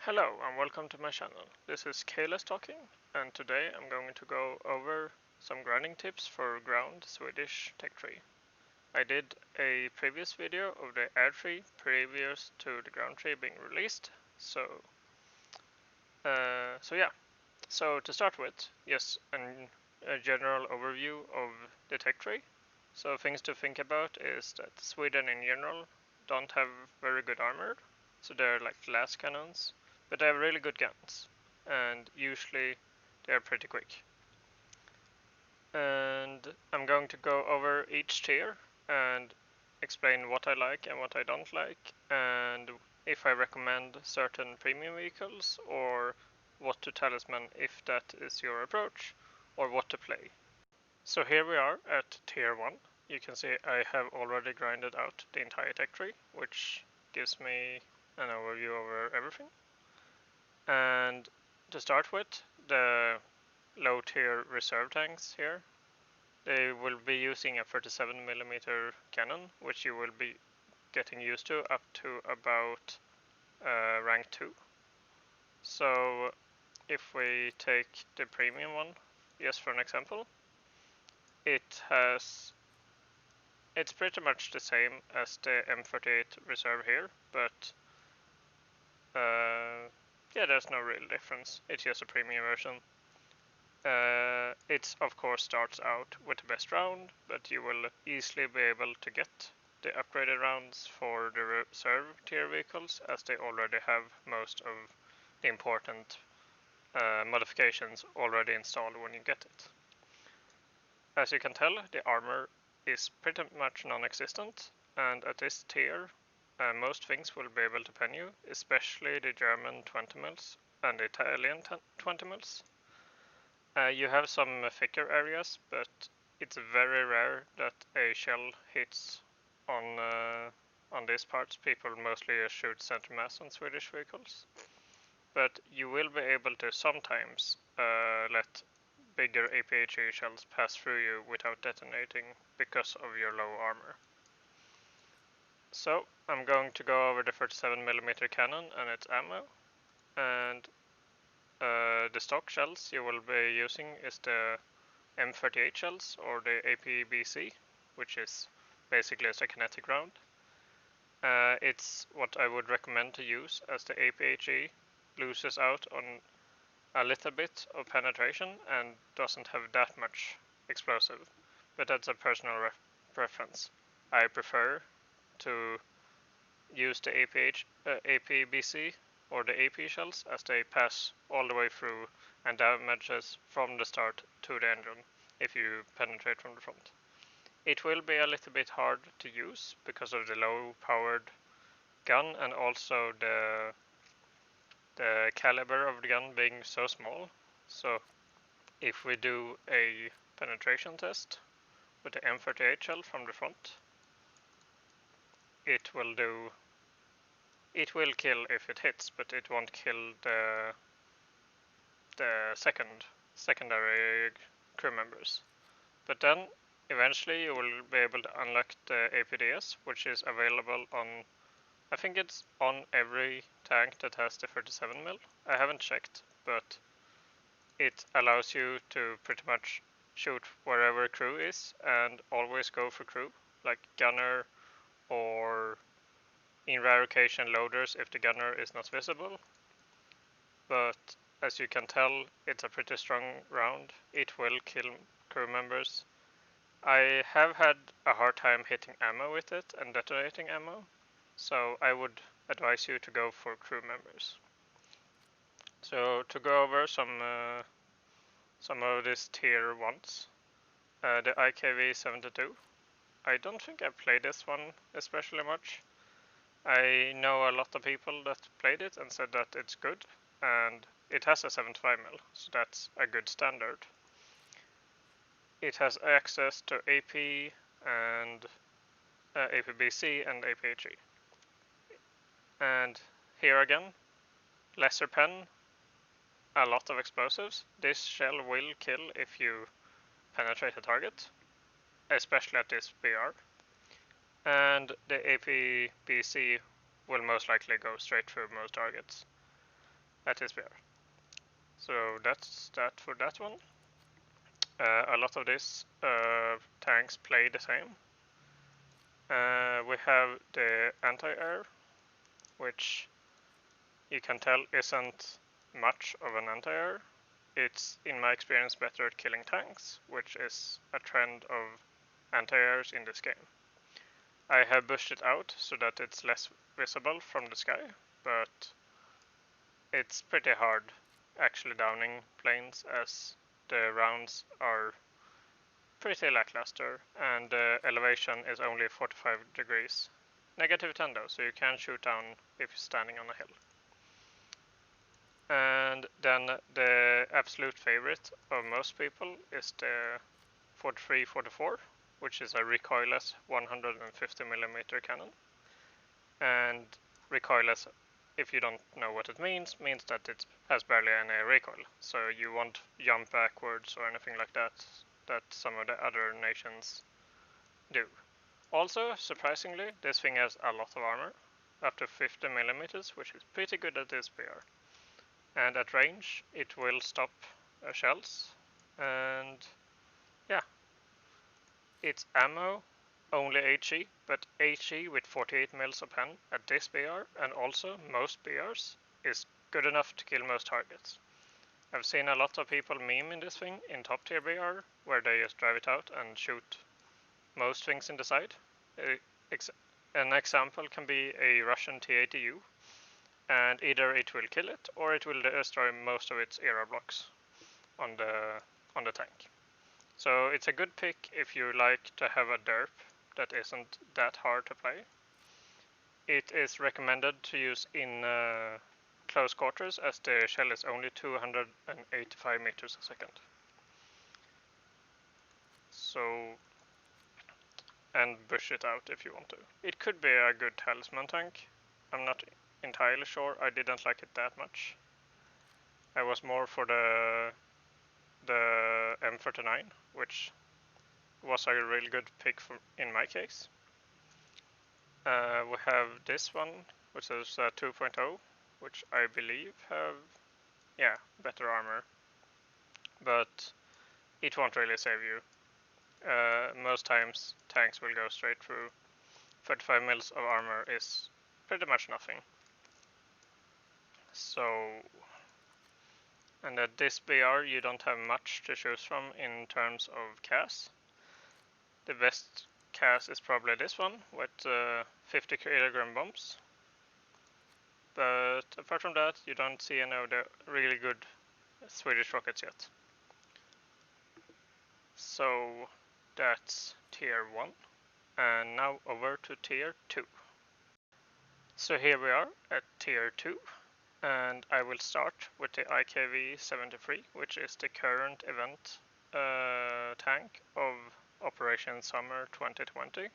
Hello and welcome to my channel. This is KAELES talking, and today I'm going to go over some grinding tips for ground Swedish tech tree. I did a previous video of the air tree previous to the ground tree being released, so yeah. So to start with, yes, a general overview of the tech tree. So things to think about is that Sweden in general don't have very good armor, so they're like glass cannons, but they have really good guns, and usually they're pretty quick. And I'm going to go over each tier and explain what I like and what I don't like, and if I recommend certain premium vehicles, or what to talisman if that is your approach, or what to play. So here we are at tier 1. You can see I have already grinded out the entire tech tree, which gives me an overview over everything. And to start with, the low tier reserve tanks here, they will be using a 37mm cannon, which you will be getting used to up to about rank 2. So if we take the premium one, just for an example, it's pretty much the same as the M38 reserve here, but yeah, there's no real difference. It's just a premium version. It of course starts out with the best round, but you will easily be able to get the upgraded rounds for the reserve tier vehicles, as they already have most of the important modifications already installed when you get it. As you can tell, the armor is pretty much non-existent, and at this tier most things will be able to pen you, especially the German 20 mils and the Italian 20 mils. You have some thicker areas, but it's very rare that a shell hits on these parts. People mostly shoot center mass on Swedish vehicles, but you will be able to sometimes let bigger APHE shells pass through you without detonating because of your low armor. So I'm going to go over the 37mm cannon and its ammo, and the stock shells you will be using is the M38 shells or the APBC, which is basically a kinetic round. It's what I would recommend to use, as the APHE loses out on a little bit of penetration and doesn't have that much explosive, but that's a personal preference. I prefer to use the APBC or the AP shells, as they pass all the way through and damages from the start to the engine if you penetrate from the front. It will be a little bit hard to use because of the low powered gun, and also the caliber of the gun being so small. So if we do a penetration test with the M38 shell from the front, it will kill if it hits, but it won't kill the secondary crew members. But then eventually you will be able to unlock the APDS, which is available on, I think it's on every tank that has the 37mm. I haven't checked, but it allows you to pretty much shoot wherever crew is and always go for crew, like gunner, or in rare occasion loaders if the gunner is not visible. But as you can tell, it's a pretty strong round. It will kill crew members. I have had a hard time hitting ammo with it and detonating ammo, so I would advise you to go for crew members. So to go over some of these tier 1s, the IKV-72. I don't think I've played this one especially much. I know a lot of people that played it and said that it's good, and it has a 75mm, so that's a good standard. It has access to AP and APBC and APHE. And here again, lesser pen, a lot of explosives. This shell will kill if you penetrate a target, especially at this BR. And the APBC will most likely go straight through most targets. at his BR. So that's that for that one. A lot of these tanks play the same. We have the anti-air, which you can tell isn't much of an anti-air. It's, in my experience, better at killing tanks, which is a trend of anti-airs in this game. I have bushed it out so that it's less visible from the sky, but it's pretty hard actually downing planes as the rounds are pretty lackluster and the elevation is only 45 degrees. -10 though, so you can shoot down if you're standing on a hill. And then the absolute favorite of most people is the 43-44, which is a recoilless 150mm cannon. And recoilless, if you don't know what it means that it has barely any recoil. So you won't jump backwards or anything like that some of the other nations do. Also, surprisingly, this thing has a lot of armor, up to 50mm, which is pretty good at this BR. And at range, it will stop shells. And yeah, it's ammo, only HE, but HE with 48 mils of pen at this BR and also most BRs is good enough to kill most targets. I've seen a lot of people meme in this thing in top tier BR, where they just drive it out and shoot most things in the side. An example can be a Russian T-80U, and either it will kill it or it will destroy most of its era blocks on the tank. So it's a good pick if you like to have a derp that isn't that hard to play. It is recommended to use in close quarters as the shell is only 285 meters a second. So, and bush it out if you want to. It could be a good talisman tank. I'm not entirely sure. I didn't like it that much. I was more for the M39, which was a really good pick in my case. We have this one, which is 2.0, which I believe have, better armor. But it won't really save you. Most times tanks will go straight through. 35 mils of armor is pretty much nothing. So, and at this BR you don't have much to choose from in terms of CAS. The best CAS is probably this one with 50 kilogram bombs. But apart from that, you don't see any of the really good Swedish rockets yet. So that's tier 1. And now over to tier 2. So here we are at tier 2. And I will start with the IKV-73, which is the current event tank of Operation Summer 2020.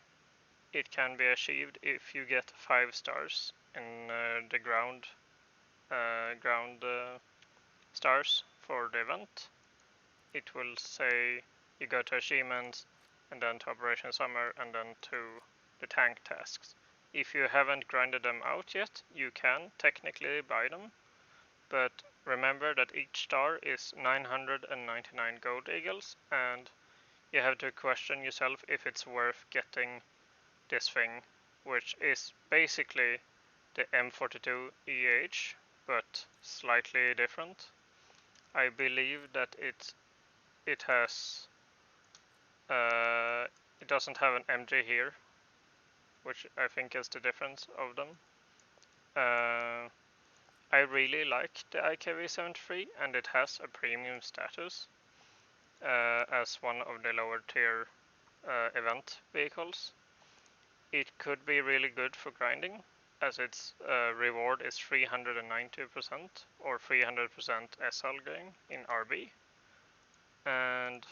It can be achieved if you get 5 stars in the ground stars for the event. It will say you go to achievements and then to Operation Summer and then to the tank tasks. If you haven't grinded them out yet, you can technically buy them, but remember that each star is 999 gold eagles, and you have to question yourself if it's worth getting this thing, which is basically the M42 EH, but slightly different. I believe that it has it doesn't have an MG here, which I think is the difference of them. I really like the IKV-73 and it has a premium status as one of the lower tier event vehicles. It could be really good for grinding, as its reward is 390% or 300% SL gain in RB, and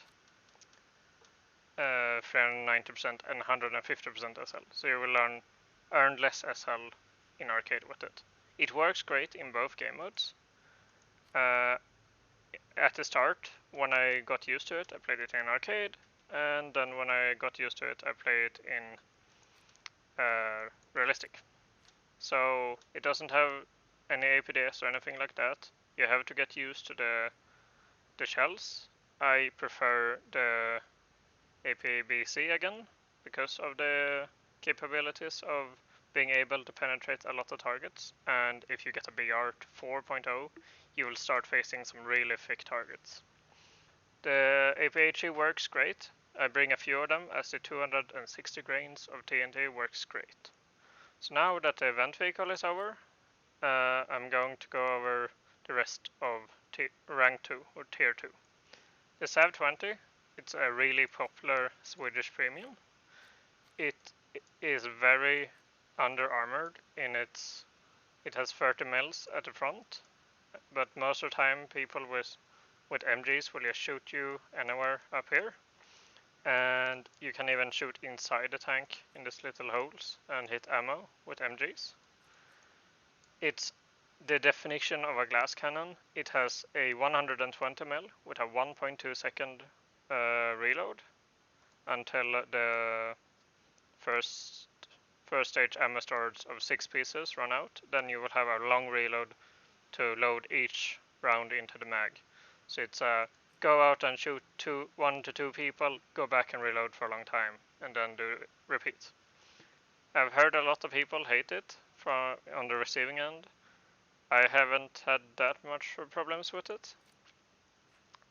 390% and 150% SL. So you will earn less SL in arcade with it. It works great in both game modes. At the start, when I got used to it, I played it in arcade, and then when I got used to it, I played it in realistic. So it doesn't have any APDS or anything like that, you have to get used to the shells. I prefer the APBC again because of the capabilities of being able to penetrate a lot of targets, and if you get a BR to 4.0, you will start facing some really thick targets. The APHE works great. I bring a few of them as the 260 grains of TNT works great. So now that the event vehicle is over, I'm going to go over the rest of rank 2 or tier 2. The SAV-20, it's a really popular Swedish premium. It is very under armored in its. It has 30 mils at the front, but most of the time people with MGs will just shoot you anywhere up here, and you can even shoot inside the tank in these little holes and hit ammo with MGs. It's the definition of a glass cannon. It has a 120 mil with a 1.2 second reload until the first stage ammo storage of 6 pieces run out. Then you will have a long reload to load each round into the mag. So it's go out and shoot 1 to 2 people, go back and reload for a long time, and then do repeat. I've heard a lot of people hate it on the receiving end. I haven't had that much problems with it.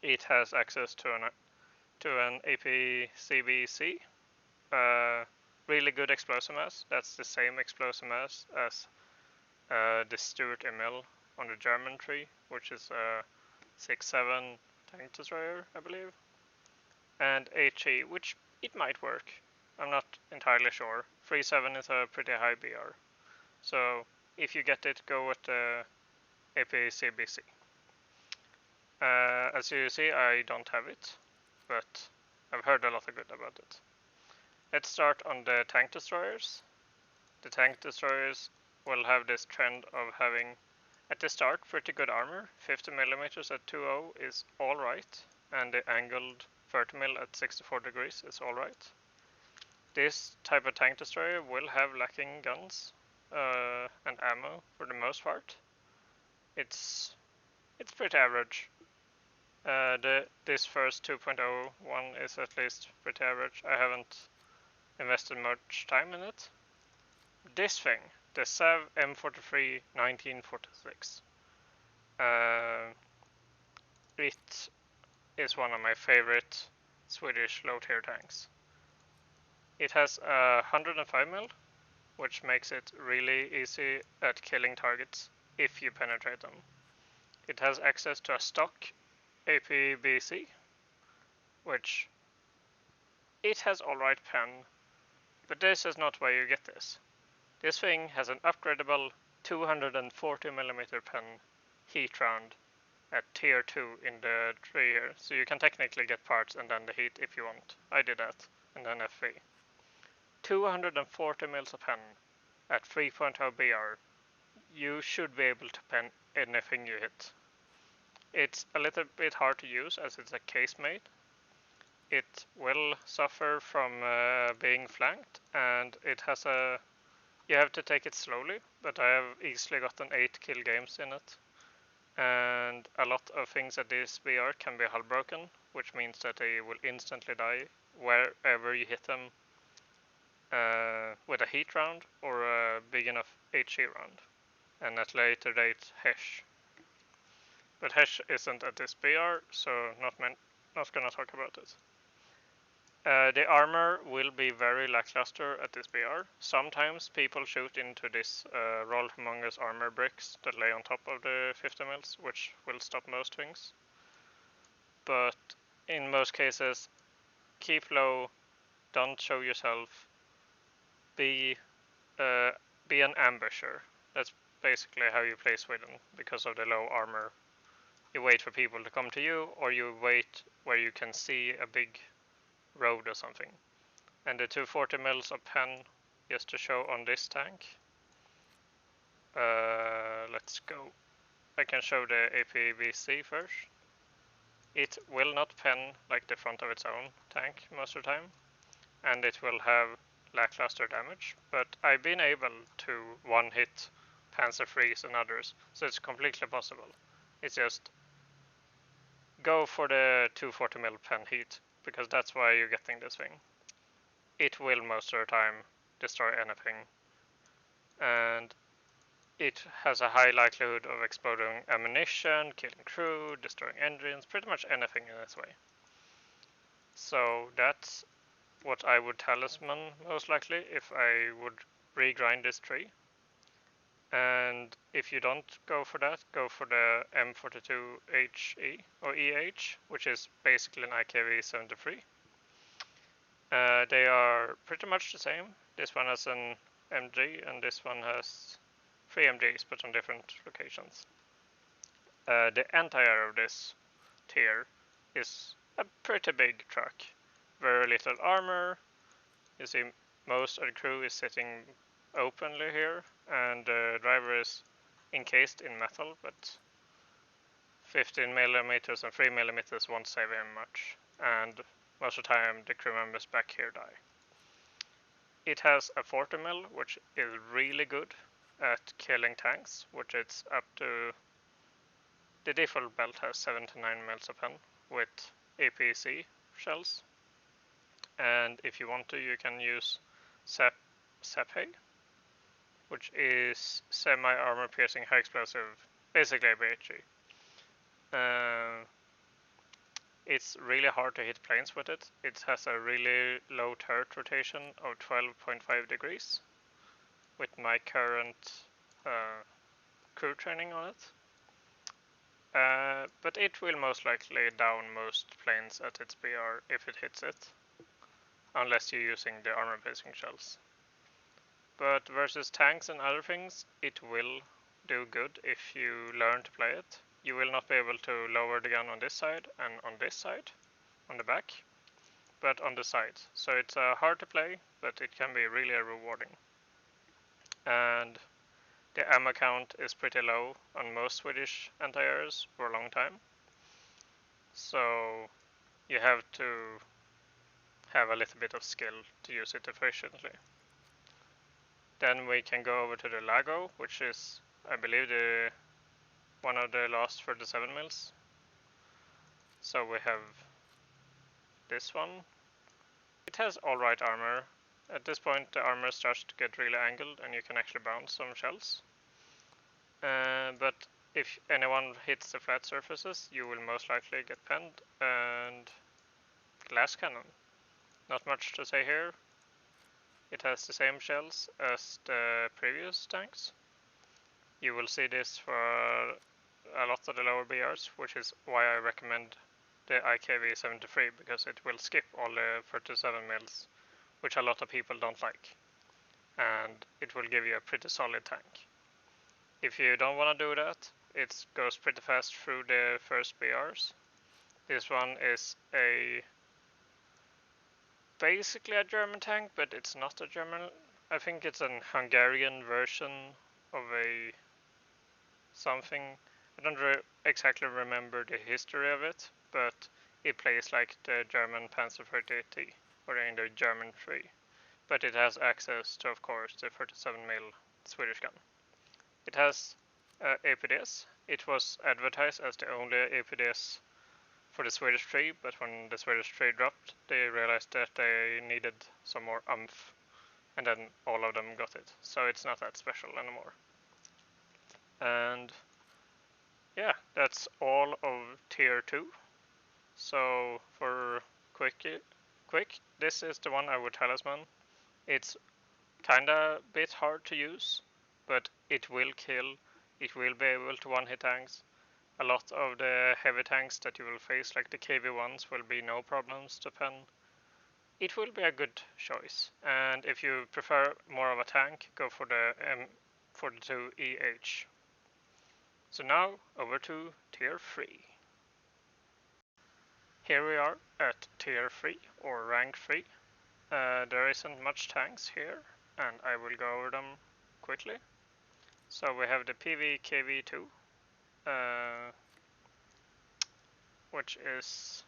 It has access to an APCBC, really good explosive mass. That's the same explosive mass as the S.U.M.E.R on the German tree, which is a 6.7 tank destroyer, I believe. And HE, which it might work. I'm not entirely sure. 3.7 is a pretty high BR. So if you get it, go with the APCBC. As you see, I don't have it, but I've heard a lot of good about it. Let's start on the tank destroyers. The tank destroyers will have this trend of having, at the start, pretty good armor. 50 millimeters at 2.0 is alright, and the angled 30 mil at 64 degrees is alright. This type of tank destroyer will have lacking guns and ammo for the most part. It's pretty average. This first 2.0 one is at least pretty average. I haven't invested much time in it. This thing, the S.U.M.M.E.R 1946. It is one of my favorite Swedish low tier tanks. It has a 105 mil, which makes it really easy at killing targets if you penetrate them. It has access to a stock APBC, which it has alright pen, but this is not where you get this. This thing has an upgradable 240mm pen heat round at tier 2 in the tree here, so you can technically get parts and then the heat if you want. I did that, and then F3. 240 mils of pen at 3.0 BR. You should be able to pen anything you hit. It's a little bit hard to use as it's a case made. It will suffer from being flanked, and it has a. You have to take it slowly, but I have easily gotten 8 kill games in it. And a lot of things at this VR can be hull broken, which means that they will instantly die wherever you hit them with a heat round or a big enough HE round. And at later date, Hesh. But Hesh isn't at this BR, so not gonna talk about it. The armor will be very lackluster at this BR. Sometimes people shoot into this roll humongous armor bricks that lay on top of the 50 mils, which will stop most things. But in most cases, keep low, don't show yourself, be an ambusher. That's basically how you play Sweden because of the low armor. You wait for people to come to you, or you wait where you can see a big road or something. And the 240 mils of pen just to show on this tank. Let's go. I can show the APVC first. It will not pen like the front of its own tank most of the time, and it will have lackluster damage, but I've been able to one hit Panzer IIIs and others, so it's completely possible. It's just go for the 240mm pen heat, because that's why you're getting this thing. It will most of the time destroy anything, and it has a high likelihood of exploding ammunition, killing crew, destroying engines, pretty much anything in its way. So that's what I would talisman most likely if I would regrind this tree. And if you don't go for that, go for the M42HE or EH, which is basically an IKV-73. They are pretty much the same. This one has an MG and this one has 3 MGs but on different locations. The anti-air of this tier is a pretty big truck. Very little armor. You see most of the crew is sitting openly here, and the driver is encased in metal, but 15mm and 3mm won't save him much, and most of the time the crew members back here die. It has a 40mm, which is really good at killing tanks, which it's up to. The default belt has 7 to 9 mils a pen with APC shells, and if you want to, you can use S.U.M.M.E.R, which is semi-armor piercing high explosive, basically a BHG. It's really hard to hit planes with it. It has a really low turret rotation of 12.5 degrees with my current crew training on it. But it will most likely down most planes at its BR if it hits it, unless you're using the armor piercing shells. But versus tanks and other things, it will do good if you learn to play it. You will not be able to lower the gun on this side and on this side, on the back, but on the sides. So it's hard to play, but it can be really rewarding. And the ammo count is pretty low on most Swedish anti-airs for a long time. So you have to have a little bit of skill to use it efficiently. Then we can go over to the Lago, which is, I believe, one of the last 37mm. So we have this one. It has alright armor. At this point the armor starts to get really angled and you can actually bounce some shells. But if anyone hits the flat surfaces, you will most likely get penned. And glass cannon. Not much to say here. It has the same shells as the previous tanks. You will see this for a lot of the lower BRs, which is why I recommend the IKV-73, because it will skip all the 37mm, which a lot of people don't like, and it will give you a pretty solid tank. If you don't want to do that, it goes pretty fast through the first BRs. This one is basically a German tank, but it's not a German. I think it's an Hungarian version of a something. I don't exactly remember the history of it, but it plays like the German Panzer 38T, or in the German 3. But it has access to, of course, the 37mm Swedish gun. It has APDS. It was advertised as the only APDS for the Swedish 3, but when the Swedish 3 dropped, they realized that they needed some more oomph, and then all of them got it. So it's not that special anymore. And yeah, that's all of tier 2. So for quick, this is the one I would talisman. It's kinda bit hard to use, but it will kill. It will be able to one-hit tanks. A lot of the heavy tanks that you will face, like the KV-1s, will be no problems to pen. It will be a good choice. And if you prefer more of a tank, go for the M42EH. So now over to tier 3. Here we are at tier 3 or rank 3. There isn't much tanks here, and I will go over them quickly. So we have the PV-KV2, which is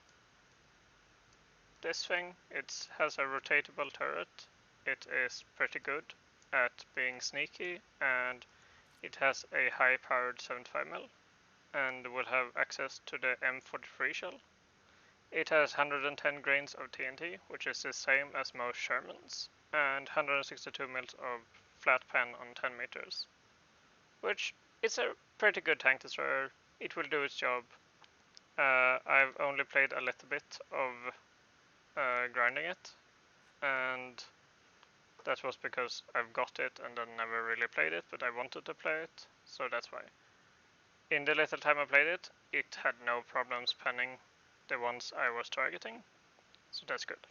this thing. It has a rotatable turret. It is pretty good at being sneaky, and It has a high-powered 75mm and will have access to the M43 shell. It has 110 grains of TNT, which is the same as most Shermans, and 162 mils of flat pan on 10 meters, which is a pretty good tank destroyer. It will do its job. I've only played a little bit of grinding it, and that was because I've got it and then never really played it, but I wanted to play it, so that's why. In the little time I played it, it had no problems penning the ones I was targeting, so that's good.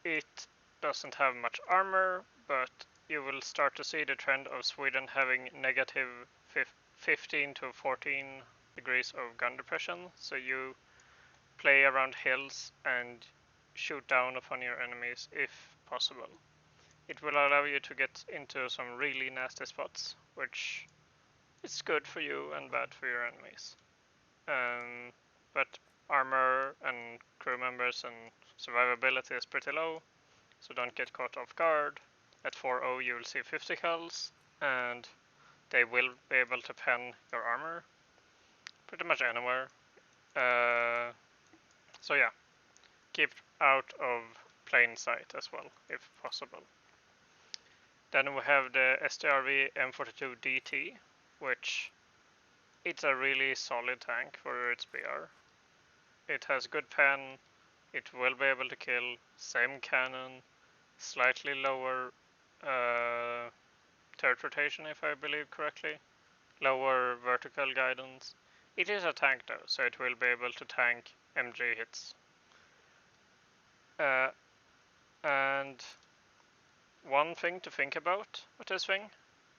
It doesn't have much armor, but you will start to see the trend of Sweden having negative 15 to 14 degrees of gun depression, so you play around hills and shoot down upon your enemies if possible. It will allow you to get into some really nasty spots, which is good for you and bad for your enemies. But armor and crew members and survivability is pretty low, so don't get caught off guard. At 4.0 you will see 50 kills, and they will be able to pen your armor pretty much anywhere. So yeah, keep out of plain sight as well, if possible. Then we have the STRV M42 DT, which it's a really solid tank for its BR. It has good pen, it will be able to kill, same cannon, slightly lower turret rotation if I believe correctly, lower vertical guidance. It is a tank though, so it will be able to tank MG hits. And one thing to think about with this thing,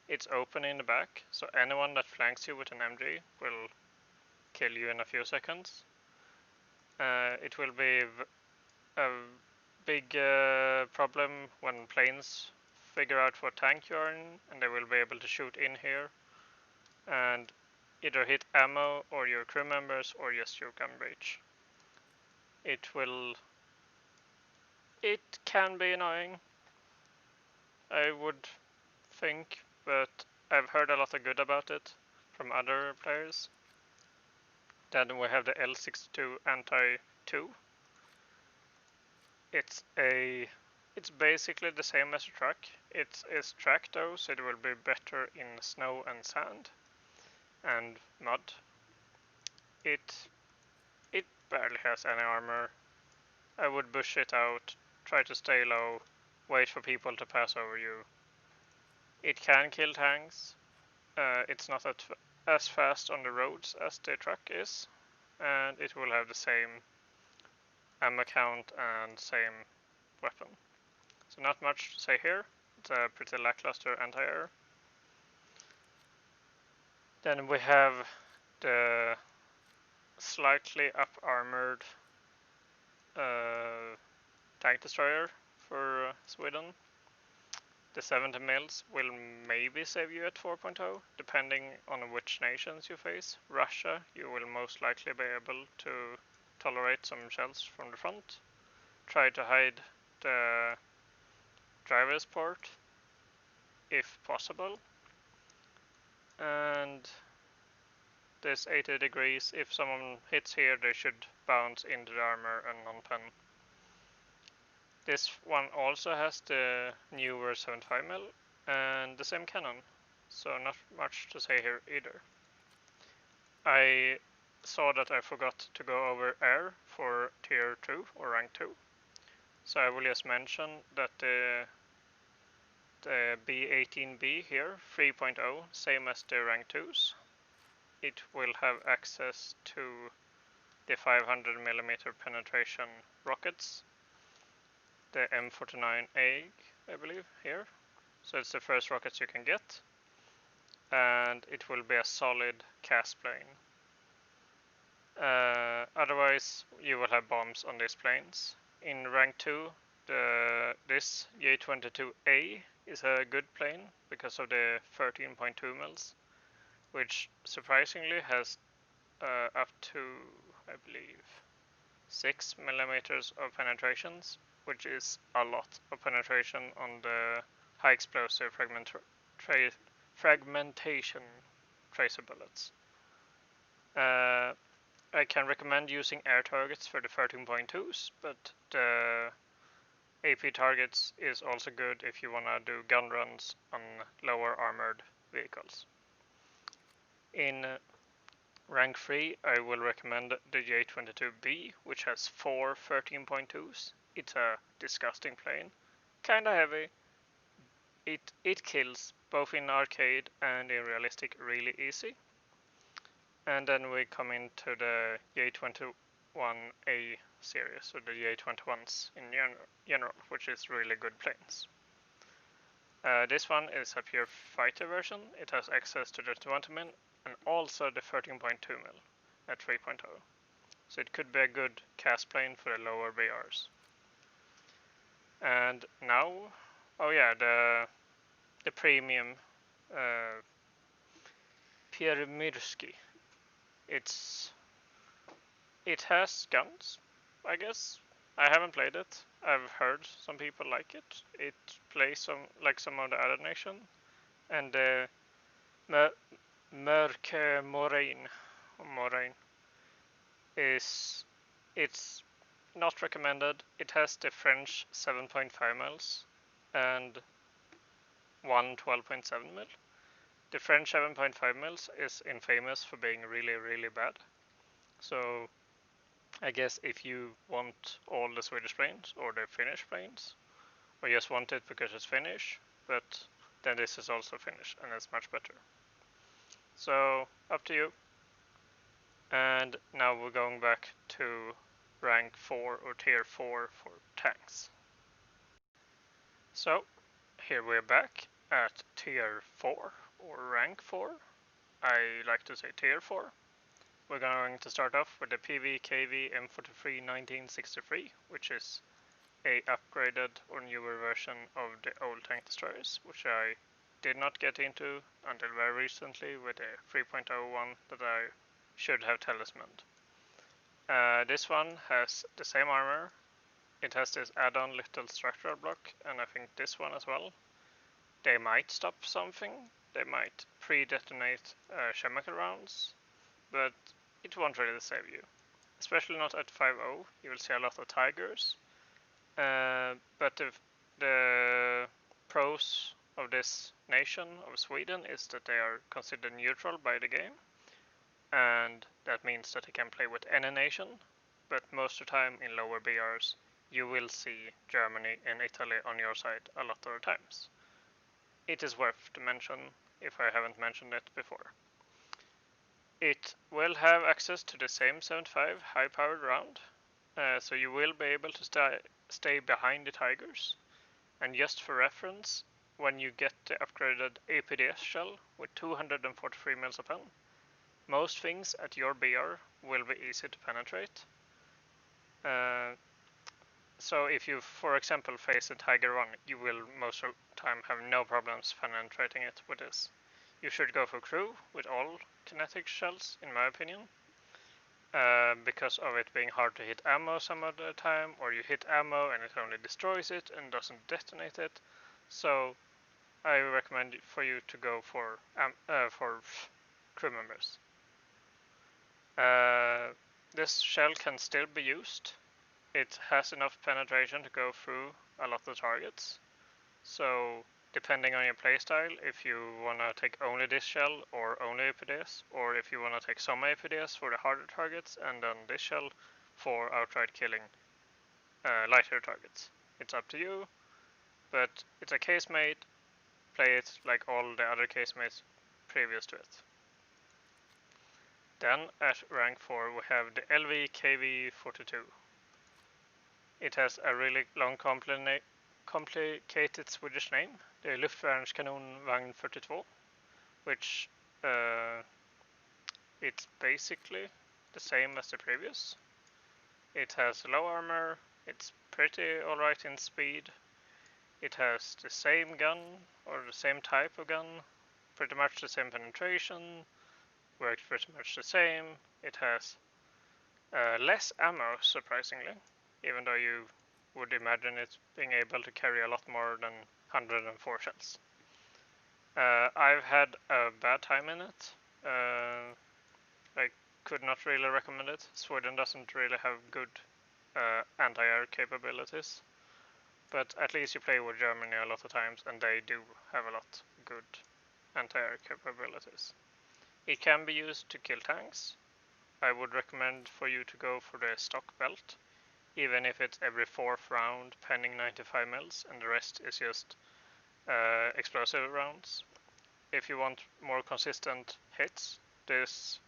it's open in the back, so anyone that flanks you with an MG will kill you in a few seconds. It will be a big problem when planes figure out what tank you are in, and they will be able to shoot in here and either hit ammo or your crew members or just your gun breach. It can be annoying, I would think, but I've heard a lot of good about it from other players. Then we have the L62 Anti-2. It's basically the same as a truck. It is track though, so it will be better in snow and sand and mud. It barely has any armor. I would bush it out, try to stay low, wait for people to pass over you. It can kill tanks. It's not as fast on the roads as the truck is, and it will have the same ammo count and same weapon. So not much to say here. It's a pretty lackluster anti-air. Then we have the slightly up-armored tank destroyer for Sweden. The 70 mils will maybe save you at 4.0, depending on which nations you face. Russia, you will most likely be able to tolerate some shells from the front. Try to hide the driver's port if possible. And this 80 degrees, if someone hits here, they should bounce into the armor and non-pen. This one also has the newer 75mm and the same cannon, so not much to say here either. I saw that I forgot to go over air for tier 2 or rank 2, so I will just mention that the B18B here, 3.0, same as the rank 2s. It will have access to the 500mm penetration rockets, the M49A, I believe, here. So it's the first rockets you can get, and it will be a solid cast plane. Otherwise, you will have bombs on these planes. In rank 2, this J22A is a good plane because of the 13.2 mils, which surprisingly has up to, I believe, 6 millimeters of penetrations, which fragmentation tracer bullets. I can recommend using air targets for the 13.2s, but the AP targets is also good if you wanna do gun runs on lower armored vehicles. In rank 3, I will recommend the J22B, which has 4 13.2s. It's a disgusting plane, kinda heavy. It kills both in arcade and in realistic really easy. And then we come into the J21A series, or the J21s in general, which is really good planes. This one is a pure fighter version. It has access to the 20mm and also the 13.2mm at 3.0. So it could be a good cast plane for the lower BRs. And now, oh yeah, the premium Piermirsky. It has guns, I guess. I haven't played it. I've heard some people like it. It plays like some of the other nation, and the Mörke Moraine is it's not recommended. It has the French 7.5 mils and one 12.7 mil. The French 7.5 mils is infamous for being really, really bad. So I guess if you want all the Swedish planes or the Finnish planes, or just want it because it's Finnish, but then this is also Finnish and it's much better. So up to you. And now we're going back to rank 4 or tier 4 for tanks. So here we're back at tier 4 or rank 4. I like to say tier 4. We're going to start off with the PV/KV M43 1963, which is a upgraded or newer version of the old tank destroyers, which I did not get into until very recently with the 3.01 that I should have talismaned. This one has the same armor. It has this add-on little structural block, and I think this one as well. They might stop something. They might pre-detonate chemical rounds, but it won't really save you. Especially not at 5.0, you will see a lot of tigers. But the pros of this nation, of Sweden, is that they are considered neutral by the game. And that means that they can play with any nation. But most of the time in lower BRs, you will see Germany and Italy on your side a lot of the times. It is worth to mention if I haven't mentioned it before. It will have access to the same 75 high-powered round, so you will be able to stay behind the tigers. And just for reference, when you get the upgraded APDS shell with 243 mils a pen, most things at your BR will be easy to penetrate. So if you, for example, face a Tiger 1, you will most of the time have no problems penetrating it with this. You should go for crew with all kinetic shells, in my opinion, because of it being hard to hit ammo some of the time, or you hit ammo and it only destroys it and doesn't detonate it. So I recommend for you to go for crew members. This shell can still be used. It has enough penetration to go through a lot of targets. So depending on your playstyle, if you want to take only this shell or only APDS, or if you want to take some APDS for the harder targets and then this shell for outright killing lighter targets. It's up to you, but it's a casemate. Play it like all the other casemates previous to it. Then at rank 4 we have the LV-KV-42. It has a really long complicated Swedish name, the Luftvärnskanonvagn 42, which it's basically the same as the previous. It has low armor, it's pretty alright in speed, it has the same gun, or the same type of gun, pretty much the same penetration, works pretty much the same. It has less ammo, surprisingly, even though you would imagine it being able to carry a lot more than 104 shells. I've had a bad time in it. I could not really recommend it. Sweden doesn't really have good anti-air capabilities, but at least you play with Germany a lot of times, and they do have a lot good anti-air capabilities. It can be used to kill tanks. I would recommend for you to go for the stock belt, even if it's every 4th round, penning 95 mils, and the rest is just explosive rounds. If you want more consistent hits, this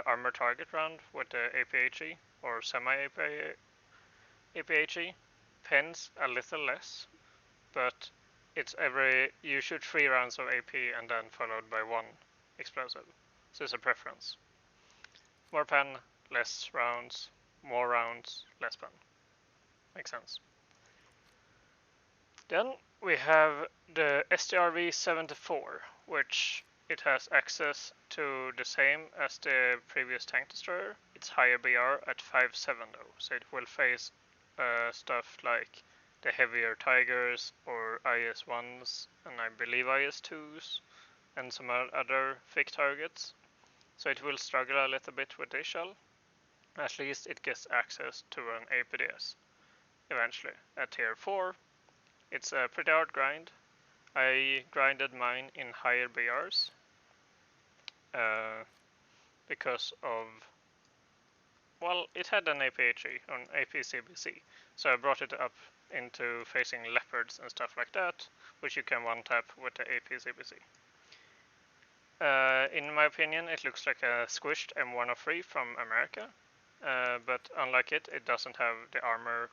armor target round with the APHE or semi-APHE pens a little less, but you shoot 3 rounds of AP and then followed by 1 explosive. So it's a preference. More pen, less rounds, more rounds, less pen. Makes sense. Then we have the STRV-74, which it has access to the same as the previous tank destroyer. It's higher BR at 570, so it will face stuff like the heavier Tigers or IS-1s and I believe IS-2s and some other thick targets. So it will struggle a little bit with this shell. At least it gets access to an APDS eventually at tier 4. It's a pretty hard grind. I grinded mine in higher BRs because of, well, it had an APHE on APCBC, so I brought it up into facing leopards and stuff like that, which you can one-tap with the APCBC. In my opinion, it looks like a squished M103 from America, but unlike it, it doesn't have the armor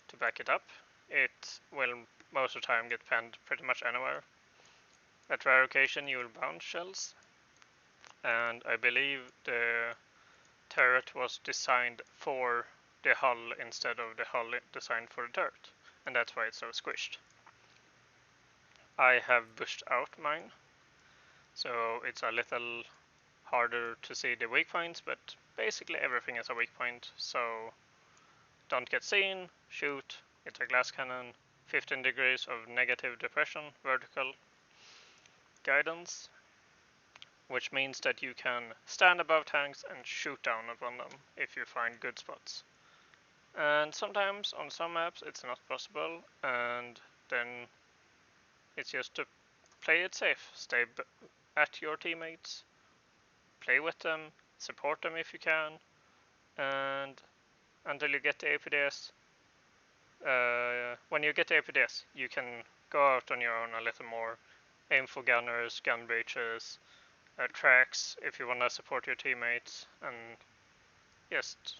to back it up. It will most of the time get penned pretty much anywhere. At rare occasion you will bounce shells, and I believe the turret was designed for the hull instead of the hull designed for the turret, and that's why it's so squished. I have bushed out mine, so it's a little harder to see the weak points, but basically everything is a weak point, so don't get seen, shoot, it's a glass cannon, 15 degrees of negative depression, vertical guidance, which means that you can stand above tanks and shoot down upon them if you find good spots. And sometimes on some maps it's not possible, and then it's just to play it safe, stay at your teammates, play with them, support them if you can, and until you get the APDS. When you get the APDS, you can go out on your own a little more, aim for gunners, gun breaches, tracks if you want to support your teammates, and just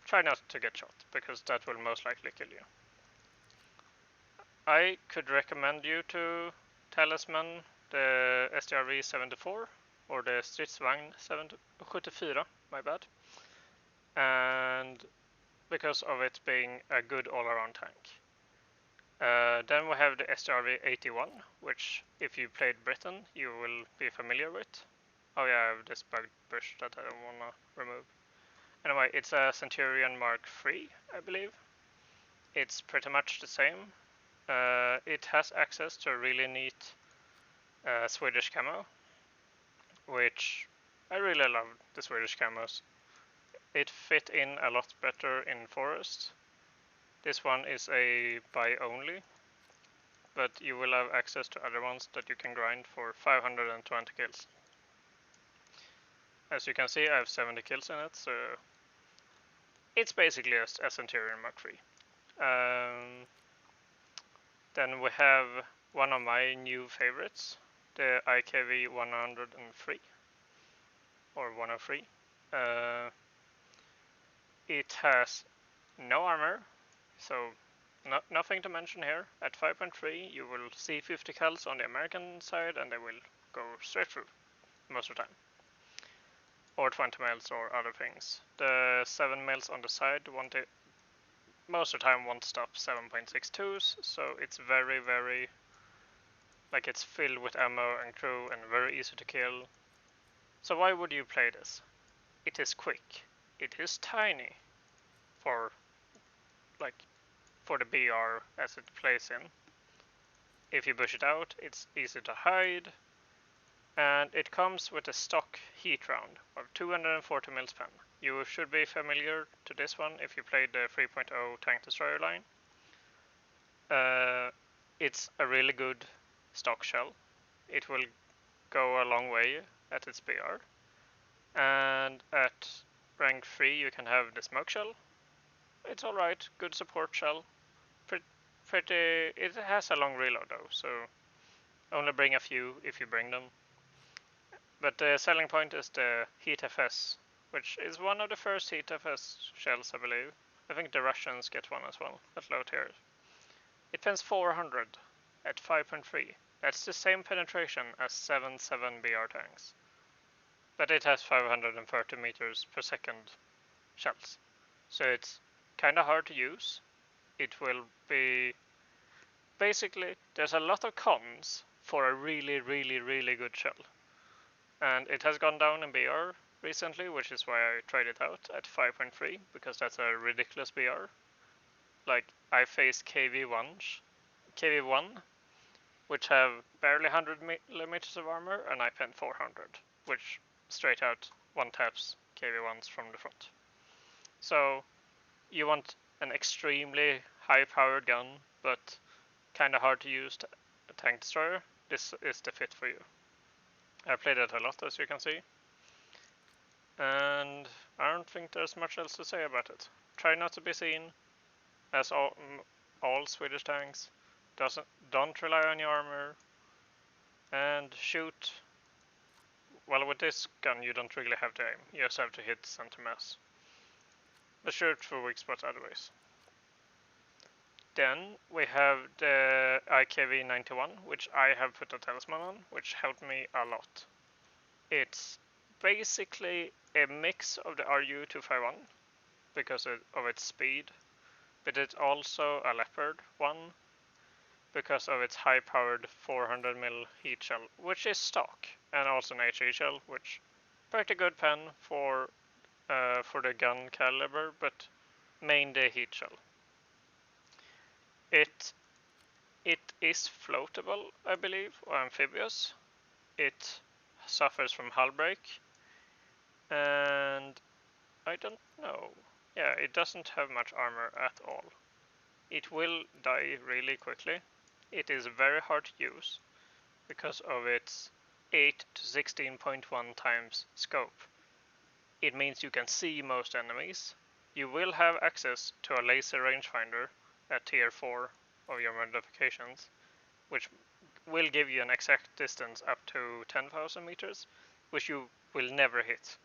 try not to get shot, because that will most likely kill you. I could recommend you to talisman the STRV-74 or the Stridsvagn 74, my bad, and because of it being a good all-around tank. Then we have the STRV-81, which if you played Britain you will be familiar with. Oh yeah, I have this bugged bush that I don't want to remove. Anyway, it's a Centurion Mark III, I believe. It's pretty much the same. It has access to a really neat Swedish camo, which I really love the Swedish camos. It fit in a lot better in forest. This one is a buy only, but you will have access to other ones that you can grind for 520 kills. As you can see, I have 70 kills in it, so it's basically a Centurion Mark III. Then we have one of my new favorites, the IKV 103 or 103. It has no armor, so nothing to mention here. At 5.3 you will see 50 cals on the American side and they will go straight through most of the time. Or 20 mils or other things. The 7 mils on the side most of the time won't stop 7.62s, so it's very, very, like, it's filled with ammo and crew and very easy to kill. So why would you play this? It is quick. It is tiny for the BR as it plays in. If you push it out, it's easy to hide, and it comes with a stock heat round of 240 mils pen. You should be familiar to this one if you played the 3.0 Tank Destroyer line. It's a really good stock shell. It will go a long way at its BR. And at rank 3 you can have the smoke shell. It's alright, good support shell. It has a long reload though, so only bring a few if you bring them. But the selling point is the Heat FS, which is one of the first Heat FS shells, I believe. I think the Russians get one as well, at low tiers. It pens 400 at 5.3. That's the same penetration as 7.7 BR tanks. But it has 530 meters per second shells. So it's kinda hard to use. It will be... Basically, there's a lot of cons for a really, really, really good shell. And it has gone down in BR recently, which is why I tried it out at 5.3, because that's a ridiculous BR. Like, I faced KV1, which have barely 100 millimeters of armor, and I penned 400, which straight out one-taps KV1s from the front. So, you want an extremely high-powered gun, but kinda hard to use tank destroyer. This is the fit for you. I played it a lot, as you can see, and I don't think there's much else to say about it. Try not to be seen, as all Swedish tanks. Don't rely on your armor, and shoot. Well, with this gun you don't really have to aim, you just have to hit center mass. But shoot for weak spots otherwise. Then we have the IKV-91, which I have put a talisman on, which helped me a lot. It's basically a mix of the RU-251 because of its speed, but it's also a Leopard one because of its high-powered 400 mil heat shell, which is stock, and also an HE shell, which pretty good pen for the gun caliber, but mainly heat shell. It is floatable, I believe, or amphibious. It suffers from hull break, and I don't know. Yeah, it doesn't have much armor at all. It will die really quickly. It is very hard to use because of its 8 to 16.1 times scope. It means you can see most enemies. You will have access to a laser rangefinder at tier 4 of your modifications, which will give you an exact distance up to 10,000 meters, which you will never hit.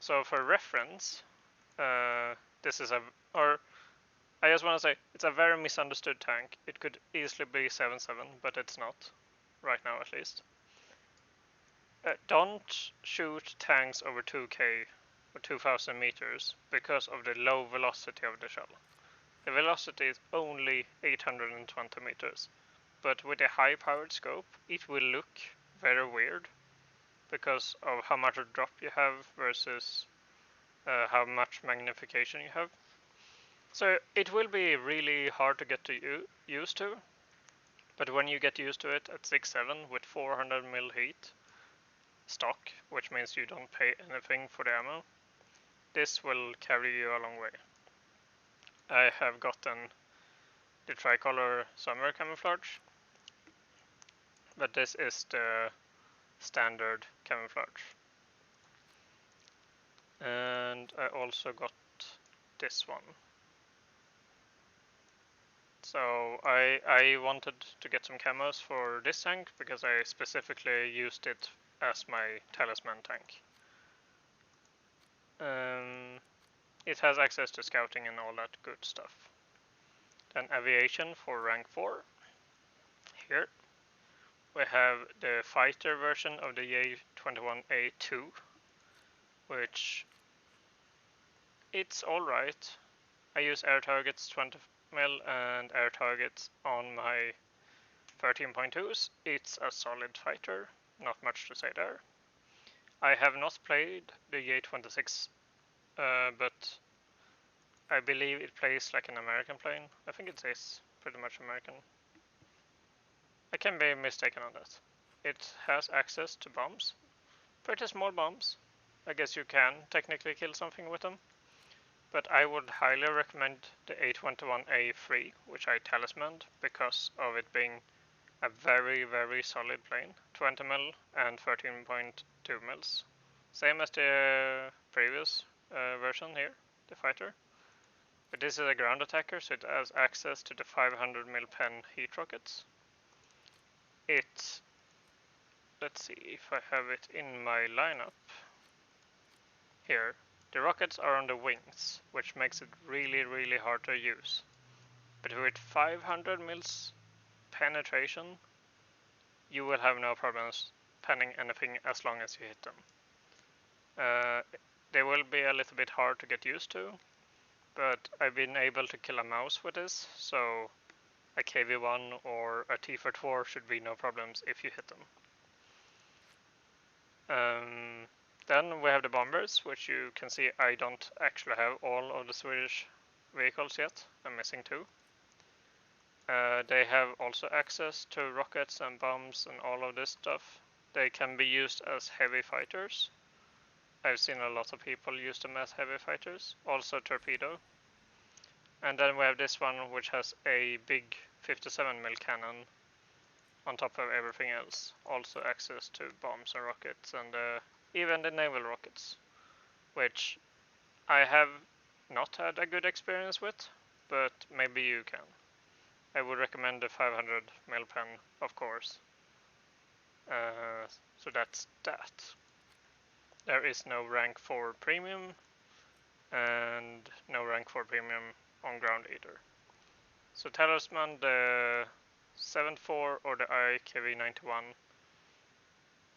So for reference, this is I just want to say, it's a very misunderstood tank. It could easily be 7.7, but it's not, right now at least. Don't shoot tanks over 2k or 2000 meters because of the low velocity of the shell. The velocity is only 820 meters, but with a high powered scope it will look very weird because of how much drop you have versus how much magnification you have. So it will be really hard to get used to, but when you get used to it at 6.7 with 400 mil heat stock, which means you don't pay anything for the ammo, this will carry you a long way. I have gotten the tricolor S.U.M.E.R camouflage, but this is the standard camouflage. And I also got this one. So I wanted to get some camos for this tank because I specifically used it as my talisman tank. It has access to scouting and all that good stuff. Then aviation for rank 4. Here we have the fighter version of the J21A2, which it's alright. I use air targets 20 mil and air targets on my 13.2s. It's a solid fighter, not much to say there. I have not played the J26, but I believe it plays like an American plane. I think it is pretty much American. I can be mistaken on that. It has access to bombs, pretty small bombs. I guess you can technically kill something with them, but I would highly recommend the A21A3, which I talismaned because of it being a very, very solid plane, 20 mil and 13.2 mils. Same as the previous version here, the fighter. But this is a ground attacker, so it has access to the 500 mil pen heat rockets. Let's see if I have it in my lineup. Here, the rockets are on the wings, which makes it really, really hard to use. But with 500 mils penetration, you will have no problems penning anything as long as you hit them. They will be a little bit hard to get used to, but I've been able to kill a mouse with this, so a KV-1 or a T-34 should be no problems if you hit them. Then we have the bombers, which you can see I don't actually have all of the Swedish vehicles yet. I'm missing 2. They have also access to rockets and bombs and all of this stuff. They can be used as heavy fighters. I've seen a lot of people use them as heavy fighters, also torpedo. And then we have this one, which has a big 57mm cannon on top of everything else. Also access to bombs and rockets, and even the naval rockets, which I have not had a good experience with, but maybe you can. I would recommend the 500mm pen, of course. So that's that. There is no rank 4 premium, and no rank 4 premium on ground either. So Talisman, the 7.4 or the IKV-91.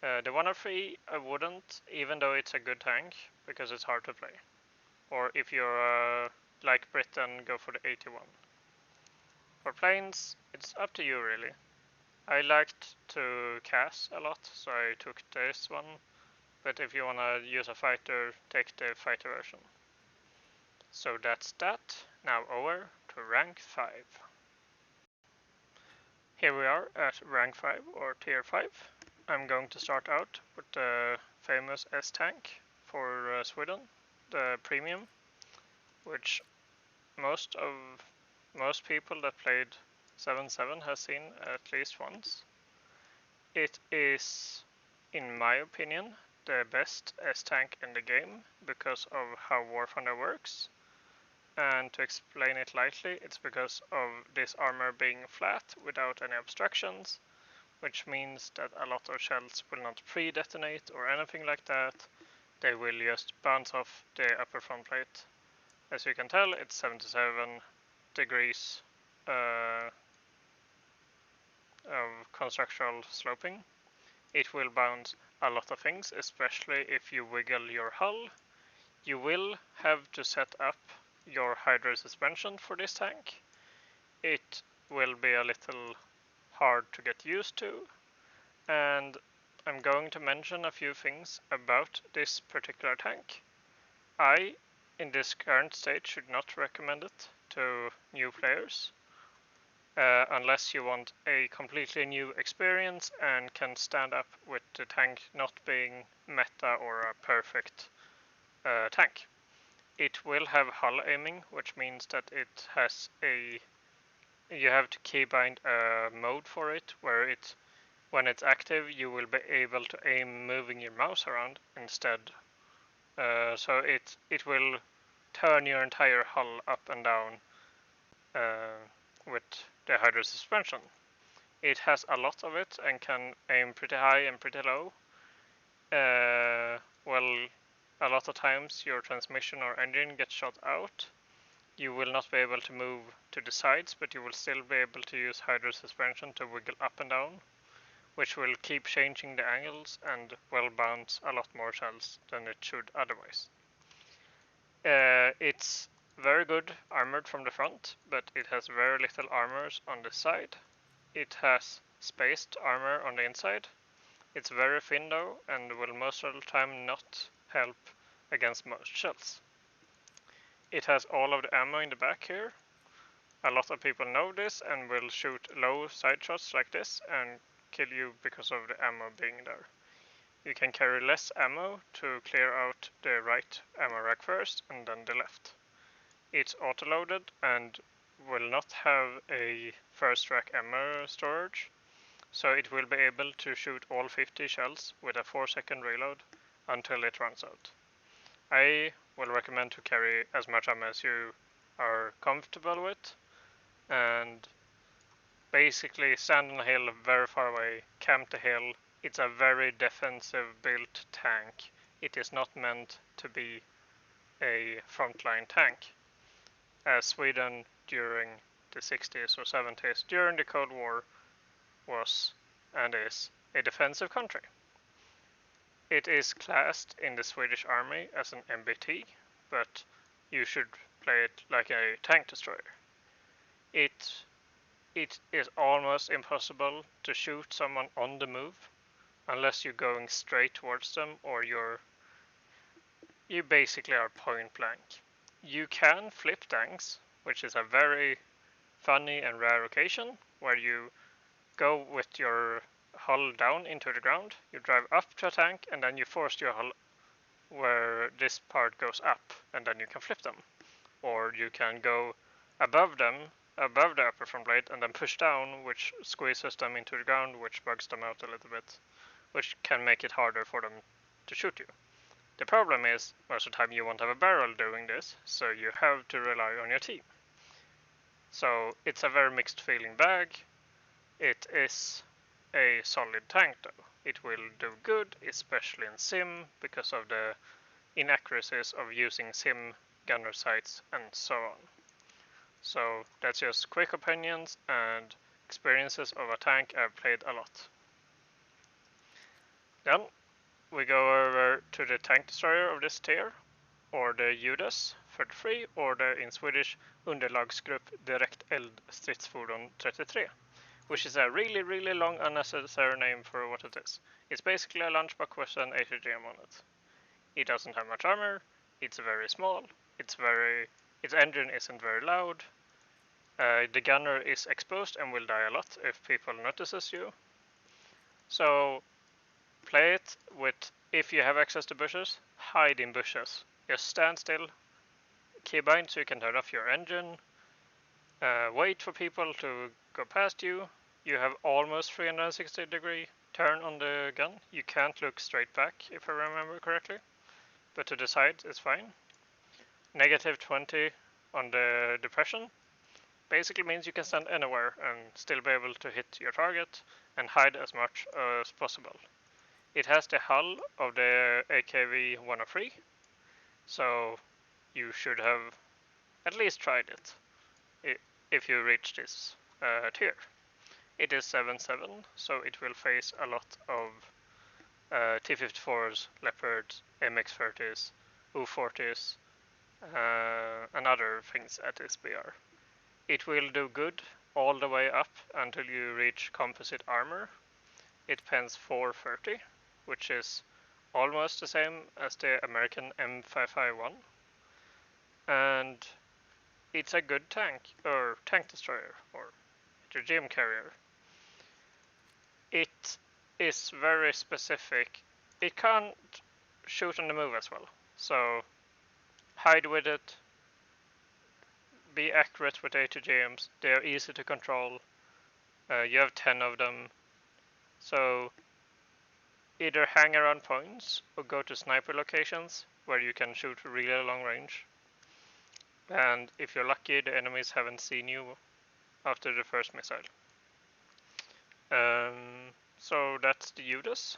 The 103 I wouldn't, even though it's a good tank, because it's hard to play. Or if you're like Britain, go for the 81. For planes, it's up to you really. I liked to CAS a lot, so I took this one. But if you wanna use a fighter, take the fighter version. So that's that. Now over to rank 5. Here we are at rank 5 or tier 5. I'm going to start out with the famous S-tank for Sweden, the premium, which most people that played 7.7 has seen at least once. It is, in my opinion, the best S-tank in the game because of how War Thunder works. And to explain it lightly, it's because of this armor being flat without any obstructions, which means that a lot of shells will not pre-detonate or anything like that. They will just bounce off the upper front plate. As you can tell, it's 77 degrees of constructional sloping. It will bounce a lot of things, especially if you wiggle your hull. You will have to set up your hydro suspension for this tank. It will be a little hard to get used to, and I'm going to mention a few things about this particular tank. I, in this current state, should not recommend it to new players, unless you want a completely new experience and can stand up with the tank not being meta or a perfect tank. It will have hull aiming, which means that it has you have to keybind a mode for it, where when it's active, you will be able to aim moving your mouse around instead. So it will turn your entire hull up and down with the hydro suspension. It has a lot of it and can aim pretty high and pretty low. Well, a lot of times your transmission or engine gets shot out. You will not be able to move to the sides, but you will still be able to use hydro suspension to wiggle up and down, which will keep changing the angles and will bounce a lot more shells than it should otherwise. It's very good armored from the front, but it has very little armors on the side. It has spaced armor on the inside. It's very thin though, and will most of the time not help against most shells. It has all of the ammo in the back here, A lot of people know this and will shoot low side shots like this and kill you because of the ammo being there. You can carry less ammo to clear out the right ammo rack first and then the left. It's autoloaded and will not have a first rack ammo storage, so it will be able to shoot all 50 shells with a 4-second reload until it runs out. I will recommend to carry as much ammo as you are comfortable with, and basically stand on a hill very far away, camp the hill. It's a very defensive built tank. It is not meant to be a frontline tank, as Sweden during the 60s or 70s, during the Cold War, was and is a defensive country. It is classed in the Swedish army as an MBT, but you should play it like a tank destroyer. It is almost impossible to shoot someone on the move unless you're going straight towards them or you basically are point blank. You can flip tanks, which is a very funny and rare occasion where you go with your hull down into the ground, you drive up to a tank, and then you force your hull where this part goes up, and then you can flip them. Or you can go above them, above the upper front plate, and then push down, which squeezes them into the ground, which bugs them out a little bit, which can make it harder for them to shoot you. The problem is, most of the time you won't have a barrel doing this, so you have to rely on your team. So it's a very mixed feeling bag. It is a solid tank though. It will do good, especially in sim, because of the inaccuracies of using sim gunner sights and so on. So that's just quick opinions and experiences of a tank I've played a lot. Then we go over to the tank destroyer of this tier, or the Judas 43, or the in Swedish Underlagsgrupp Direkt Eld Stridsfordon 33, which is a really long unnecessary name for what it is. It's basically a lunchbox with an ATGM on it. It doesn't have much armor, it's very small, its engine isn't very loud, the gunner is exposed and will die a lot if people notices you. So play it with, if you have access to bushes, hide in bushes. Just stand still, keybind so you can turn off your engine, wait for people to go past you. You have almost 360-degree turn on the gun. You can't look straight back if I remember correctly, but to the side is fine. Negative 20 on the depression basically means you can stand anywhere and still be able to hit your target and hide as much as possible. It has the hull of the AKV 103, so you should have at least tried it if you reach this tier. It is 7.7, so it will face a lot of T-54s, Leopards, MX-30s, U-40s, and other things at S.U.M.E.R. It will do good all the way up until you reach composite armor. It pens 430, which is almost the same as the American M551, and it's a good tank, or tank destroyer, or ATGM carrier. It is very specific. It can't shoot on the move as well, so hide with it, be accurate with ATGMs, they are easy to control, you have 10 of them, so either hang around points or go to sniper locations where you can shoot really long range. And if you're lucky, the enemies haven't seen you after the first missile. So that's the Judas.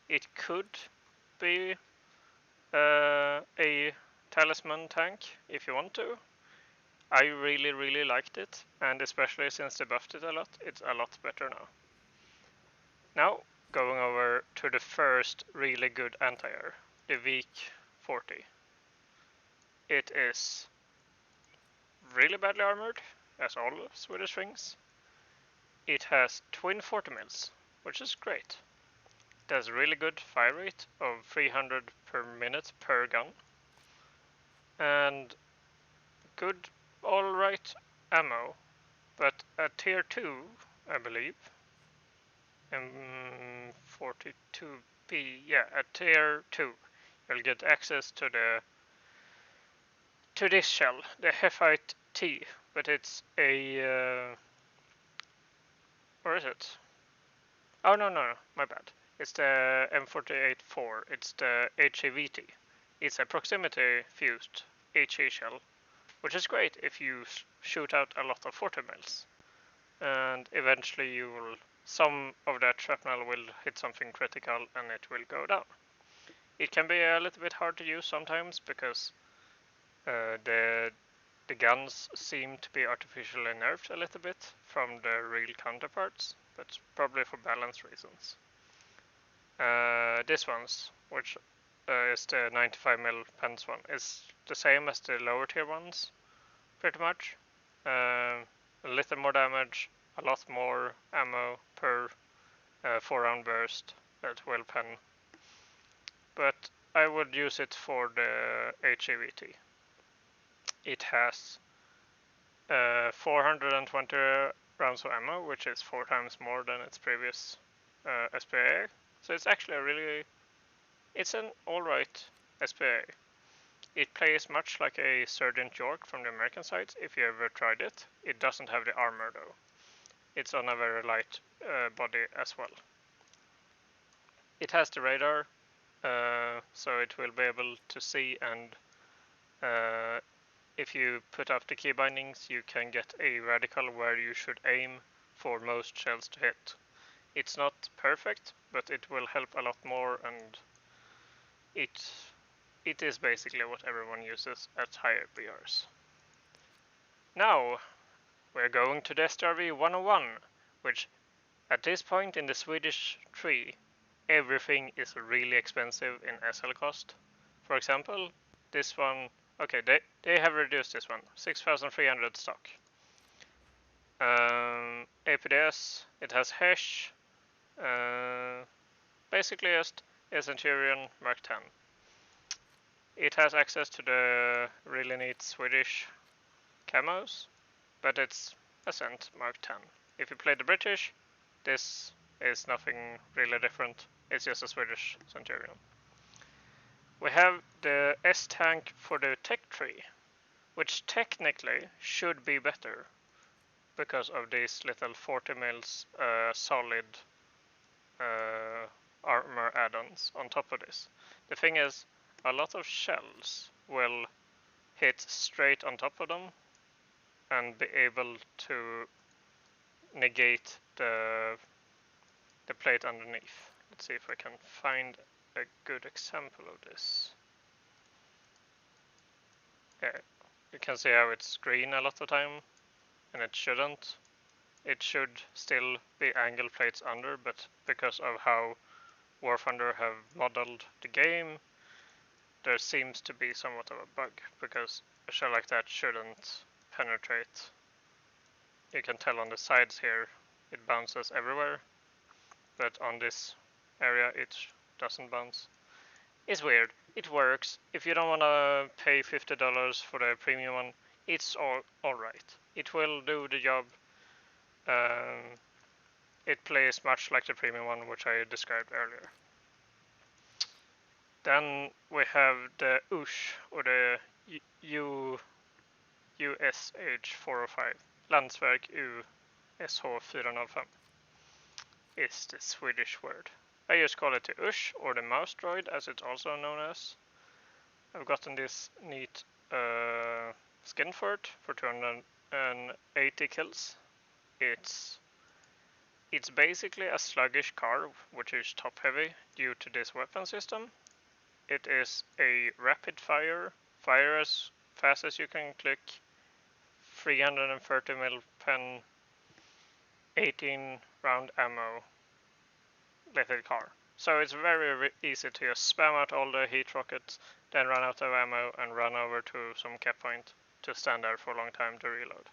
It could be a talisman tank if you want to. I really liked it, and especially since they buffed it a lot, it's a lot better now. Now, going over to the first really good anti-air, the Weak 40. It is really badly armored, as all Swedish things. It has twin 40 mils, which is great. It has really good fire rate of 300 per minute per gun, and good, alright ammo, but at tier 2, I believe, M42B, yeah, at tier 2, you'll get access to this shell, the Heffite T, but it's a where is it? Oh no, my bad. It's the M48-4. It's the HAVT. It's a proximity fused HE shell, which is great if you shoot out a lot of 40 mils. And eventually some of that shrapnel will hit something critical and it will go down. It can be a little bit hard to use sometimes because the guns seem to be artificially nerfed a little bit from the real counterparts, but probably for balance reasons. This one's, which is the 95mm pens one, is the same as the lower tier ones, pretty much. A little more damage, a lot more ammo per 4-round burst, that will pen. But I would use it for the HAVT. It has 420 rounds of ammo, which is 4 times more than its previous SPA. So it's actually it's an alright SPA. It plays much like a Sergeant York from the American side, if you ever tried it. It doesn't have the armor though. It's on a very light body as well. It has the radar, so it will be able to see, and if you put up the key bindings, you can get a radical where you should aim for most shells to hit. It's not perfect, but it will help a lot more, and it is basically what everyone uses at higher BRs. Now, we're going to the STRV 101, which at this point in the Swedish tree, everything is really expensive in SL cost. For example, this one, okay, they have reduced this one, 6,300 stock. APDS, it has hash, basically just a Centurion Mark 10. It has access to the really neat Swedish camos, but it's a Cent Mark 10. If you play the British, this is nothing really different. It's just a Swedish Centurion. We have the S-Tank for the tech tree, which technically should be better because of these little 40 mils solid armor add-ons on top of this. The thing is, a lot of shells will hit straight on top of them and be able to negate the plate underneath. Let's see if I can find a good example of this. Yeah, you can see how it's green a lot of the time, and it shouldn't. It should still be angle plates under, but because of how War Thunder have modeled the game, there seems to be somewhat of a bug, because a shell like that shouldn't penetrate. You can tell on the sides here, it bounces everywhere, but on this area it doesn't bounce. It's weird. It works. If you don't want to pay $50 for the premium one, it's alright. It will do the job. It plays much like the premium one, which I described earlier. Then we have the USH, or the USH405, Landsverk USH405, is the Swedish word. I just call it the USH, or the mouse droid, as it's also known as. I've gotten this neat skin for it for 280 kills. It's basically a sluggish car, which is top heavy due to this weapon system. It is a rapid fire as fast as you can click, 330mm pen, 18 round ammo little car. So it's very easy to just spam out all the heat rockets, then run out of ammo and run over to some cap point to stand there for a long time to reload.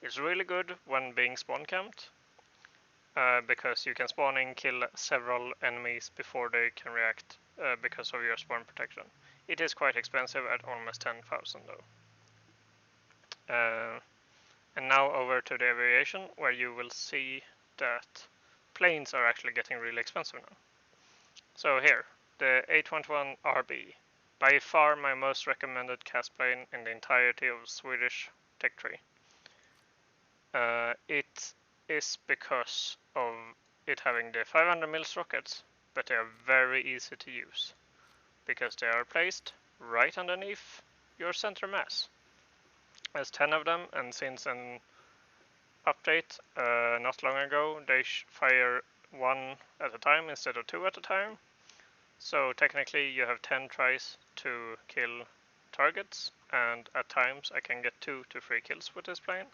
It's really good when being spawn camped, because you can spawn in, kill several enemies before they can react because of your spawn protection. It is quite expensive at almost 10,000 though. And now over to the aviation, where you will see that planes are actually getting really expensive now. So here, the 811 RB, by far my most recommended cast plane in the entirety of Swedish tech tree. It is because of it having the 500 mils rockets, but they are very easy to use because they are placed right underneath your center mass. There's 10 of them, and since an update not long ago, they fire one at a time instead of two at a time. So technically you have 10 tries to kill targets, and at times I can get 2 to 3 kills with this plane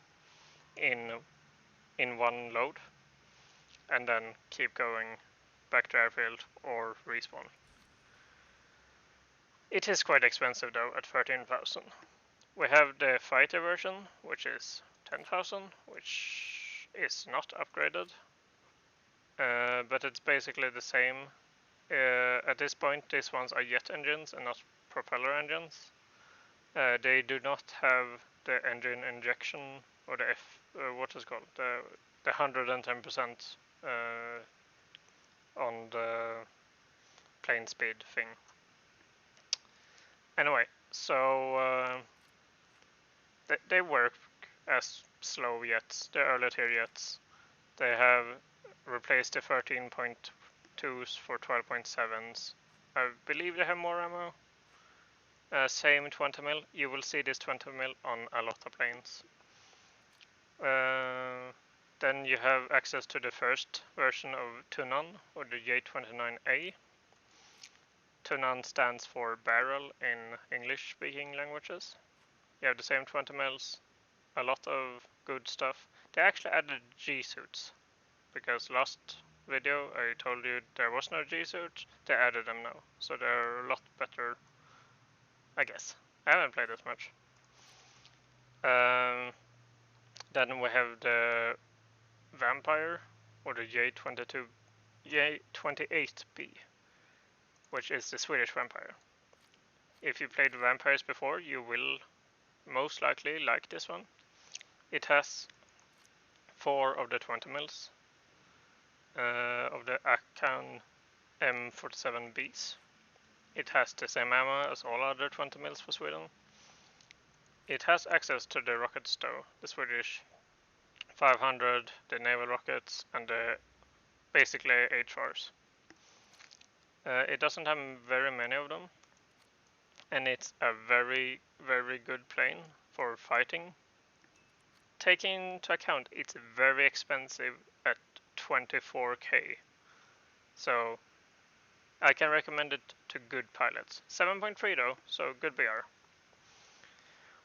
in one load, and then keep going back to airfield or respawn. It is quite expensive though at 13,000. We have the fighter version, which is 10,000, which is not upgraded, but it's basically the same. At this point, these ones are jet engines and not propeller engines. They do not have the engine injection or the what is it called, the 110% on the plane speed thing. Anyway, so they work as slow jets, the early tier jets. They have replaced the 13.2s for 12.7s. I believe they have more ammo. Same 20 mil. You will see this 20 mil on a lot of planes. Then you have access to the first version of Tunan, or the J29A. Tunan stands for barrel in English-speaking languages. You have the same 20 mils, a lot of good stuff. They actually added G-suits, because last video I told you there was no G-suit. They added them now, so they're a lot better, I guess. I haven't played as much. Then we have the Vampire, or the J28B, which is the Swedish Vampire. If you played Vampires before, you will most likely like this one. It has 4 of the 20 mils of the Akan M47Bs. It has the same ammo as all other 20 mils for Sweden. It has access to the rockets though, the Swedish 500, the naval rockets, and the basically HRs. It doesn't have very many of them, and it's a very, very good plane for fighting. Taking into account it's very expensive at 24k, so I can recommend it to good pilots. 7.3 though, so good BR.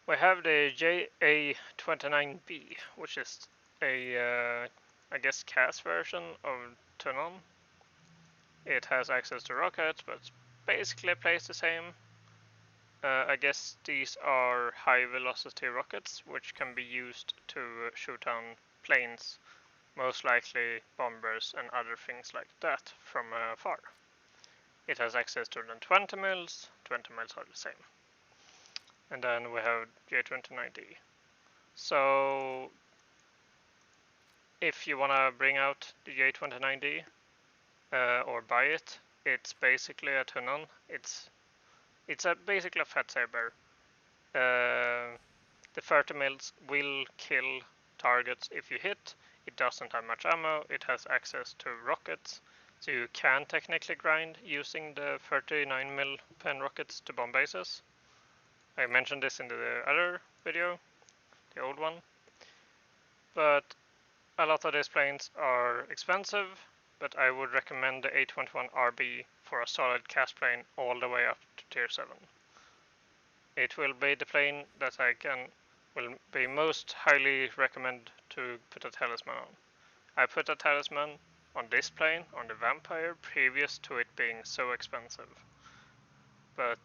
We have the JA29B, which is a, I guess, CAS version of Tunan. It has access to rockets, but basically plays the same. I guess these are high velocity rockets, which can be used to shoot down planes, most likely bombers and other things like that from afar. It has access to the 20 mils, 20 mils are the same. And then we have J29D. So if you want to bring out the J29D or buy it, it's basically a Tunan. It's basically a Fat Saber. The 30 mils will kill targets if you hit. It doesn't have much ammo. It has access to rockets, so you can technically grind using the 39 mil pen rockets to bomb bases. I mentioned this in the other video, the old one. But a lot of these planes are expensive, but I would recommend the 811 RB for a solid cast plane all the way up to tier 7. It will be the plane that will be most highly recommend to put a talisman on. I put a talisman on this plane, on the Vampire, previous to it being so expensive. But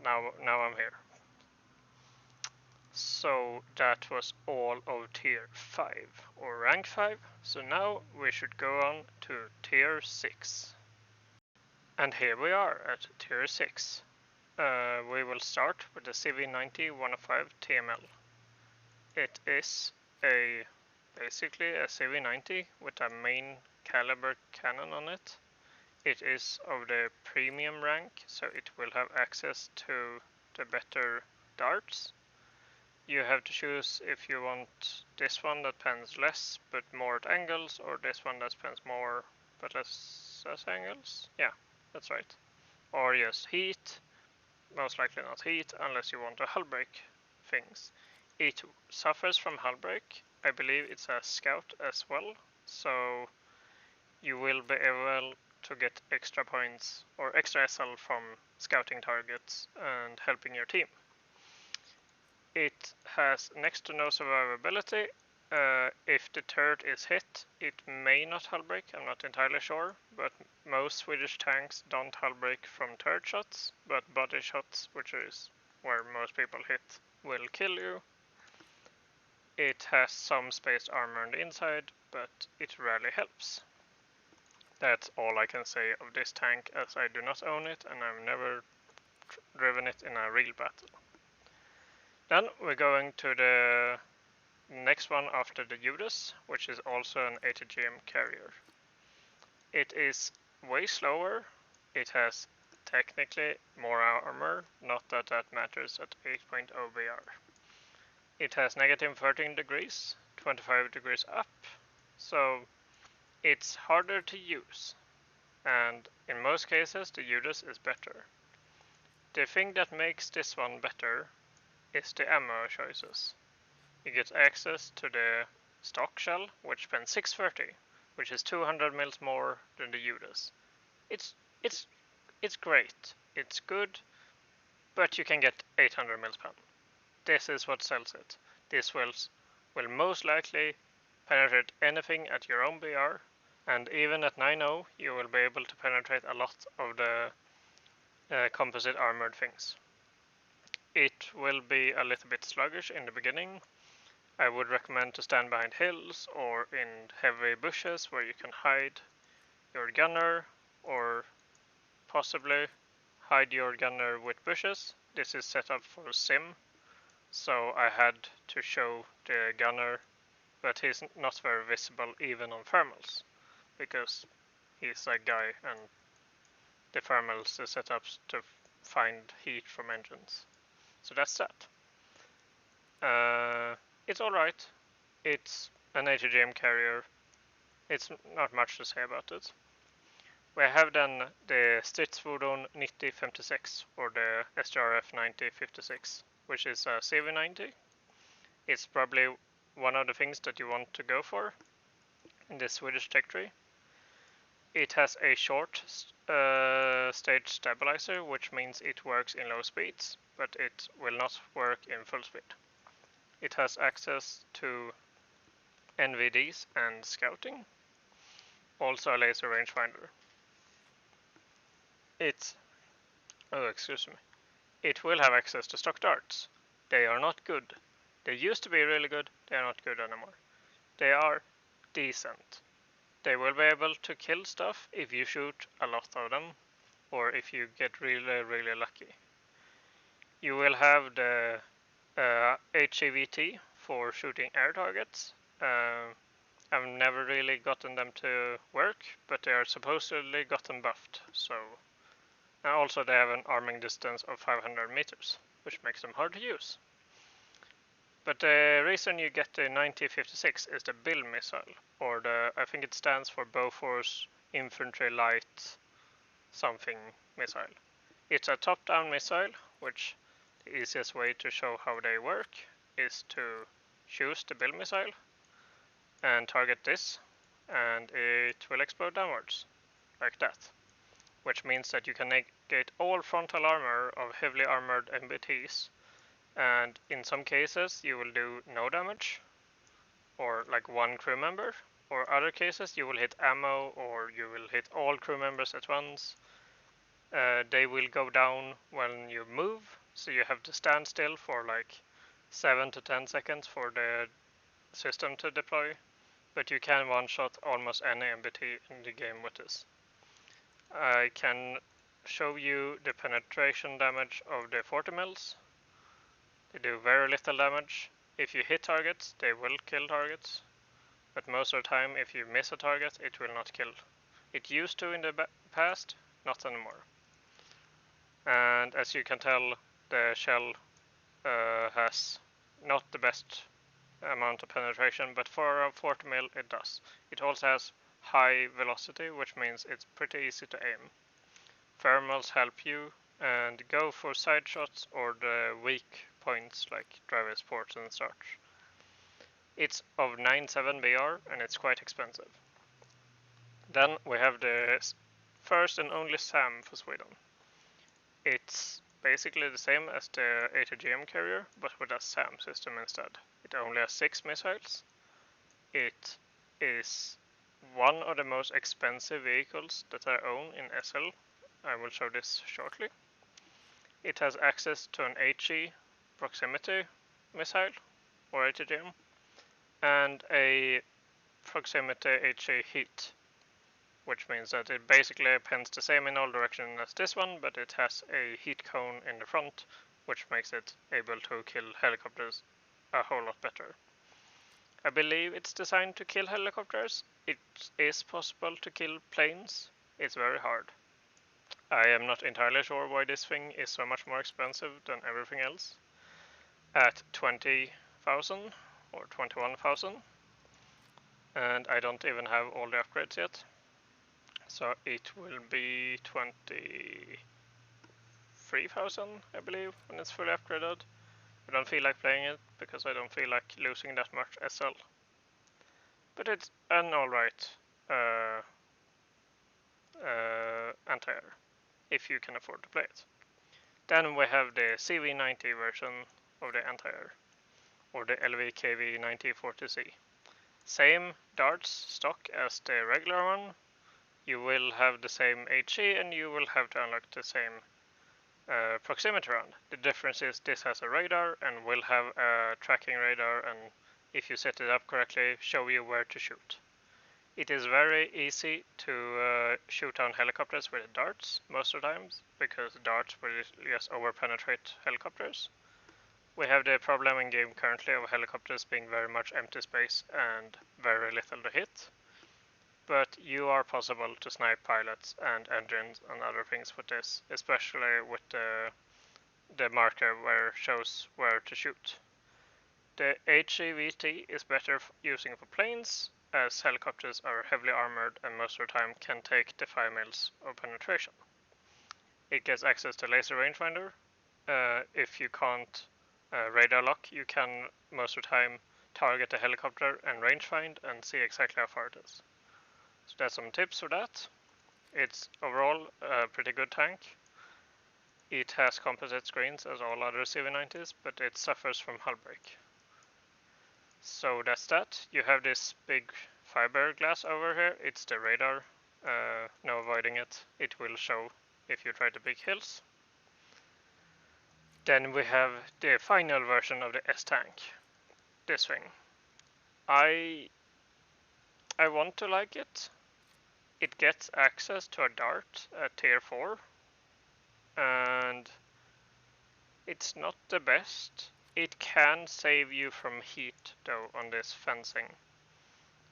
now I'm here. So that was all of tier 5 or rank 5. So now we should go on to tier 6. And here we are at tier 6. We will start with the CV90 105 TML. It is basically a CV90 with a main caliber cannon on it. It is of the premium rank, so it will have access to the better darts. You have to choose if you want this one that pans less but more at angles, or this one that pans more but less angles. Yeah, that's right. Or just heat. Most likely not heat, unless you want to hull break things. It suffers from hull break. I believe it's a scout as well, so you will be able to get extra points or extra SL from scouting targets and helping your team. It has next to no survivability. If the turret is hit, it may not hull break, I'm not entirely sure, but most Swedish tanks don't hull break from turret shots, but body shots, which is where most people hit, will kill you. It has some spaced armor on the inside, but it rarely helps. That's all I can say of this tank, as I do not own it and I've never driven it in a real battle. Then we're going to the next one after the Judas, which is also an ATGM carrier. It is way slower. It has technically more armor, not that that matters at 8.0 BR. It has negative 13 degrees, 25 degrees up, so it's harder to use. And in most cases the Judas is better. The thing that makes this one better is the ammo choices. You get access to the stock shell, which spends 630, which is 200 mils more than the Judas. It's great. It's good, but you can get 800 mils pen. This is what sells it. This will most likely penetrate anything at your own BR, and even at 9.0 you will be able to penetrate a lot of the composite armored things. It will be a little bit sluggish in the beginning. I would recommend to stand behind hills or in heavy bushes where you can hide your gunner, or possibly hide your gunner with bushes. This is set up for sim, so I had to show the gunner, but he's not very visible even on thermals, because he's a guy and the thermals is set up to find heat from engines. So that's that. It's alright. It's an ATGM carrier. It's not much to say about it. We have then the Stridsfordon 9056 or the SGRF 9056, which is a CV90. It's probably one of the things that you want to go for in the Swedish tech tree. It has a short stage stabilizer, which means it works in low speeds, but it will not work in full speed. It has access to NVDs and scouting, also a laser rangefinder. It will have access to stock darts. They are not good. They used to be really good, they are not good anymore. They are decent. They will be able to kill stuff if you shoot a lot of them, or if you get really lucky. You will have the HCVT for shooting air targets. I've never really gotten them to work, but they are supposedly gotten buffed. So, and also they have an arming distance of 500 meters, which makes them hard to use. But the reason you get the 9056 is the BIL missile, or I think it stands for Bofors Infantry Light something missile. It's a top-down missile, which the easiest way to show how they work is to choose the BIL missile and target this, and it will explode downwards, like that. Which means that you can negate all frontal armor of heavily armored MBTs, and in some cases you will do no damage, or like one crew member, or other cases you will hit ammo, or you will hit all crew members at once. They will go down when you move, so you have to stand still for like 7 to 10 seconds for the system to deploy, but you can one-shot almost any MBT in the game with this. I can show you the penetration damage of the 40 mils. They do very little damage. If you hit targets, they will kill targets, but most of the time if you miss a target, it will not kill. It used to in the past, not anymore. And as you can tell, the shell has not the best amount of penetration, but for a 40 mil it does. It also has high velocity, which means it's pretty easy to aim. Thermals help you, and go for side shots or the weak points like driver sports and such. It's of 9.7 BR and it's quite expensive. Then we have the first and only S.U.M.M.E.R for Sweden. It's basically the same as the ATGM carrier, but with a S.U.M.M.E.R system instead. It only has 6 missiles. It is one of the most expensive vehicles that I own in SL. I will show this shortly. It has access to an HE proximity missile, or ATGM, and a proximity HE heat, which means that it basically pens the same in all directions as this one, but it has a heat cone in the front, which makes it able to kill helicopters a whole lot better. I believe it's designed to kill helicopters. It is possible to kill planes. It's very hard. I am not entirely sure why this thing is so much more expensive than everything else. At 20,000 or 21,000. And I don't even have all the upgrades yet. So it will be 23,000, I believe, when it's fully upgraded. I don't feel like playing it because I don't feel like losing that much SL. But it's an alright anti-air, if you can afford to play it. Then we have the CV90 version of the anti-air, or the LVKV9040C. Same darts stock as the regular one. You will have the same HE and you will have to unlock the same proximity round. The difference is this has a radar and will have a tracking radar, and if you set it up correctly, show you where to shoot. It is very easy to shoot down helicopters with darts most of the times, because darts will just over-penetrate helicopters. We have the problem in game currently of helicopters being very much empty space and very little to hit. But you are possible to snipe pilots and engines and other things with this, especially with the marker where it shows where to shoot. The HEVT is better using for planes, as helicopters are heavily armored and most of the time can take the 5 mils of penetration. It gets access to laser rangefinder. If you can't radar lock, you can most of the time target the helicopter and rangefind and see exactly how far it is. So that's some tips for that. It's overall a pretty good tank. It has composite screens as all other CV90s, but it suffers from hull break. So that's that. You have this big fiberglass over here. It's the radar. No avoiding it. It will show if you try the big hills. Then we have the final version of the S-Tank. This thing. I want to like it. It gets access to a dart at tier 4. And it's not the best. It can save you from heat though on this fencing,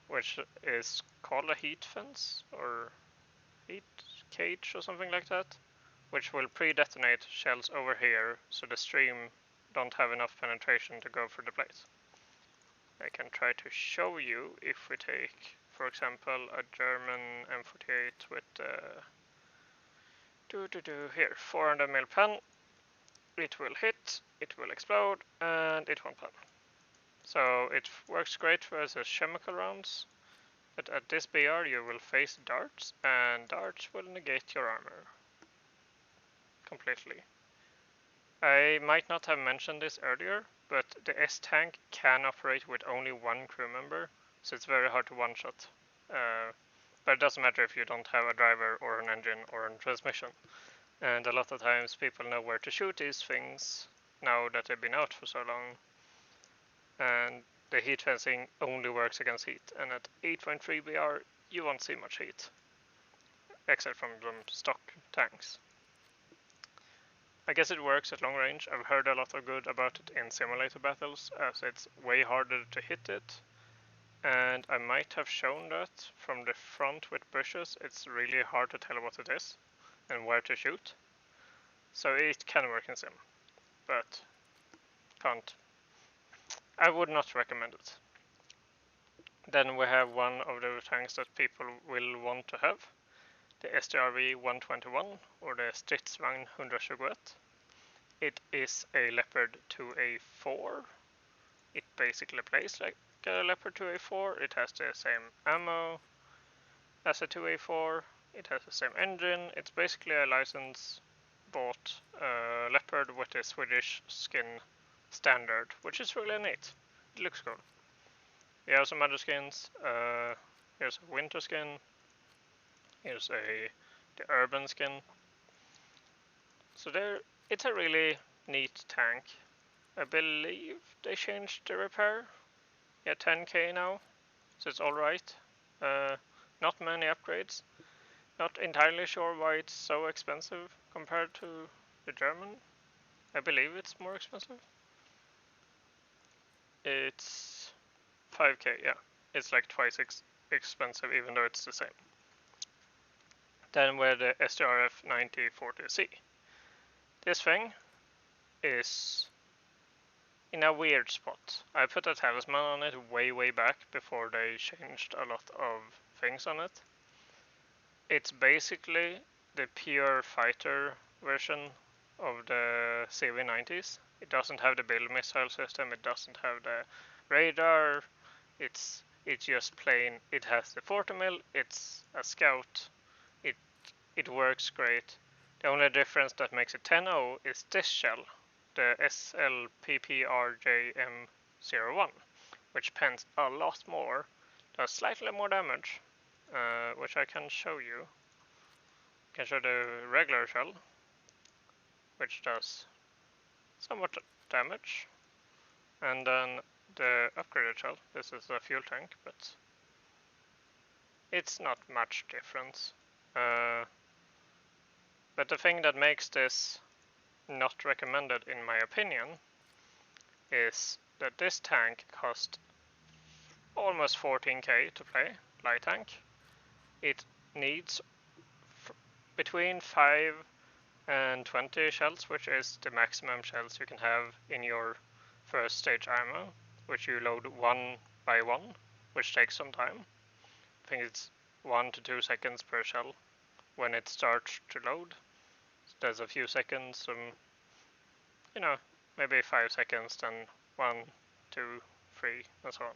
which is called a heat fence or heat cage or something like that, which will pre-detonate shells over here so the stream don't have enough penetration to go through the plate. I can try to show you if we take, for example, a German M48 with here, 400 mil pen. It will hit, it will explode, and it won't pen. So it works great versus chemical rounds, but at this BR you will face darts, and darts will negate your armor completely. I might not have mentioned this earlier, but the S-Tank can operate with only one crew member, so it's very hard to one-shot. But it doesn't matter if you don't have a driver or an engine or a transmission. And a lot of times people know where to shoot these things now that they've been out for so long. And the heat fencing only works against heat, and at 8.3 BR you won't see much heat, except from the stock tanks. I guess it works at long range. I've heard a lot of good about it in simulator battles, as it's way harder to hit it. And I might have shown that from the front with bushes. It's really hard to tell what it is and where to shoot. So it can work in sim, but can't. I would not recommend it. Then we have one of the tanks that people will want to have, the STRV 121 or the Stridsvagn 121. It is a Leopard 2A4. It basically plays like a Leopard 2A4. It has the same ammo as a 2A4. It has the same engine. It's basically a license bought Leopard with a Swedish skin standard, which is really neat. It looks cool. We have some other skins. Here's a winter skin. Here's the urban skin. So it's a really neat tank. I believe they changed the repair. Yeah, 10k now, so it's alright. Not many upgrades. Not entirely sure why it's so expensive compared to the German. I believe it's more expensive. It's 5k, yeah. It's like twice expensive even though it's the same. Then we're the STRF 9040C. This thing is in a weird spot. I put a talisman on it way back before they changed a lot of things on it. It's basically the pure fighter version of the CV90s. It doesn't have the build missile system, it doesn't have the radar, it's just plain, it has the 40 mil, it's a scout, it works great. The only difference that makes it 10-0 is this shell, the SLPPRJM01, which pens a lot more, does slightly more damage, which I can show you. I can show the regular shell, which does somewhat damage, and then the upgraded shell. This is a fuel tank, but it's not much difference. But the thing that makes this not recommended, in my opinion, is that this tank cost almost 14k to play, light tank. It needs between 5 and 20 shells, which is the maximum shells you can have in your first stage ammo, which you load one by one, which takes some time. I think it's 1 to 2 seconds per shell when it starts to load. So there's a few seconds, maybe 5 seconds, then 1, 2, 3, and so on.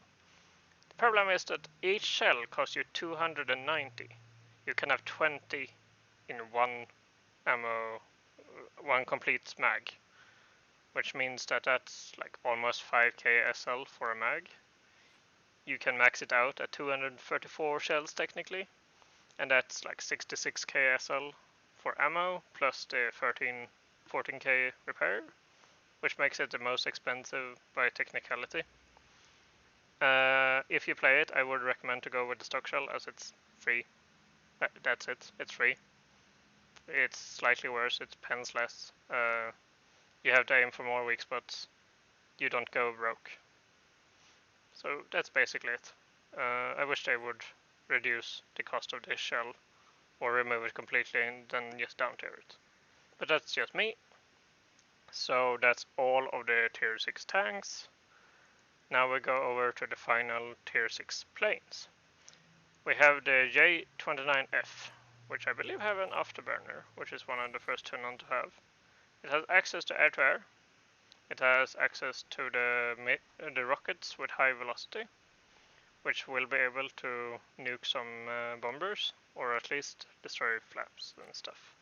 The problem is that each shell costs you 290. You can have 20 in one ammo, one complete mag, which means that that's like almost 5k SL for a mag. You can max it out at 234 shells technically, and that's like 66k SL for ammo plus the 14k repair, which makes it the most expensive by technicality. If you play it, I would recommend to go with the stock shell as it's free. That's it, it's free. It's slightly worse, it pens less. You have to aim for more weak spots. You don't go broke. So that's basically it. I wish they would reduce the cost of this shell or remove it completely and then just down tier it. But that's just me. So that's all of the tier 6 tanks. Now we go over to the final tier 6 planes. We have the J29F, which I believe have an afterburner, which is one of the first two not to have. It has access to air-to-air. It has access to the rockets with high velocity, which will be able to nuke some bombers, or at least destroy flaps and stuff.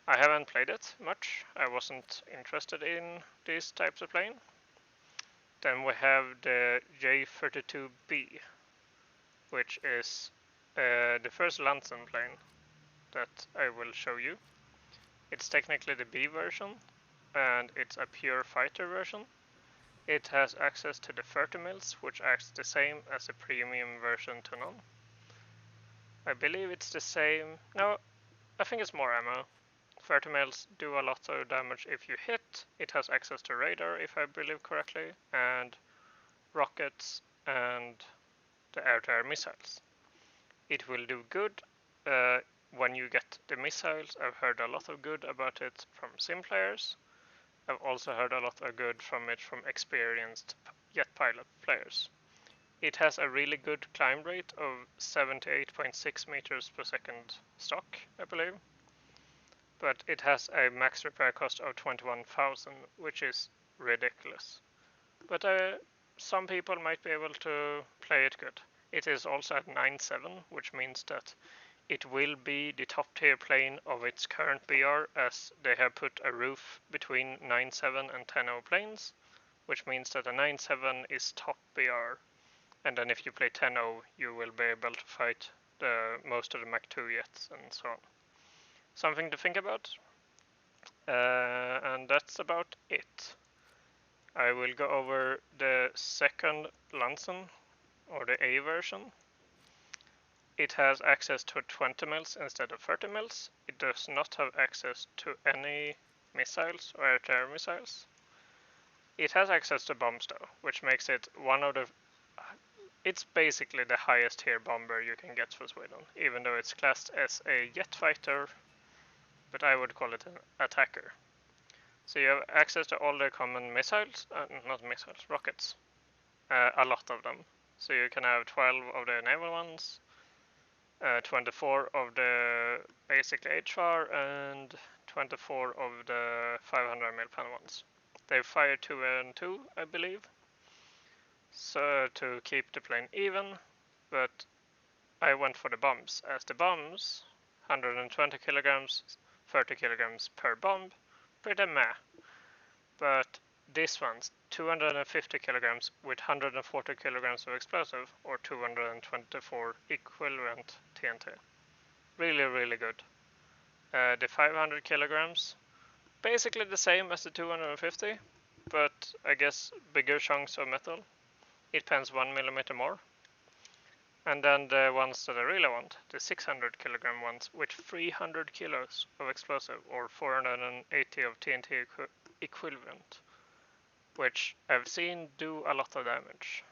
I haven't played it much. I wasn't interested in these types of plane. Then we have the J32B, which is the first Lansen plane that I will show you. It's technically the B version, and it's a pure fighter version. It has access to the 30 mils, which acts the same as the premium version to none. I believe it's the same. No, I think it's more ammo. Vertimills do a lot of damage if you hit. It has access to radar, if I believe correctly, and rockets and the air-to-air missiles. It will do good when you get the missiles. I've heard a lot of good about it from sim players. I've also heard a lot of good from it from experienced jet pilot players. It has a really good climb rate of 78.6 meters per second stock, I believe. But it has a max repair cost of 21,000, which is ridiculous. But some people might be able to play it good. It is also at 9.7, which means that it will be the top tier plane of its current BR, as they have put a roof between 9.7 and 10.0 planes, which means that a 9.7 is top BR, and then if you play 10.0 you will be able to fight most of the Mach 2 jets and so on. Something to think about, and that's about it. I will go over the second Lansen, or the A version. It has access to 20 mils instead of 30 mils. It does not have access to any missiles or air-to-air missiles. It has access to bombs though, which makes it one of the... It's basically the highest tier bomber you can get for Sweden, even though it's classed as a jet fighter, but I would call it an attacker. So you have access to all the common missiles, not missiles, rockets. A lot of them. So you can have 12 of the naval ones, 24 of the basic HVAR, and 24 of the 500mm pen ones. They fire 2 and 2, I believe, so to keep the plane even, but I went for the bombs, as the bombs, 120 kilograms, 30 kilograms per bomb, pretty meh. But this one's 250 kilograms with 140 kilograms of explosive, or 224 equivalent TNT. Really, really good. The 500 kilograms, basically the same as the 250, but I guess bigger chunks of metal. It pens 1 millimeter more. And then the ones that I really want, the 600 kilogram ones with 300 kilos of explosive, or 480 of TNT equivalent, which I've seen do a lot of damage.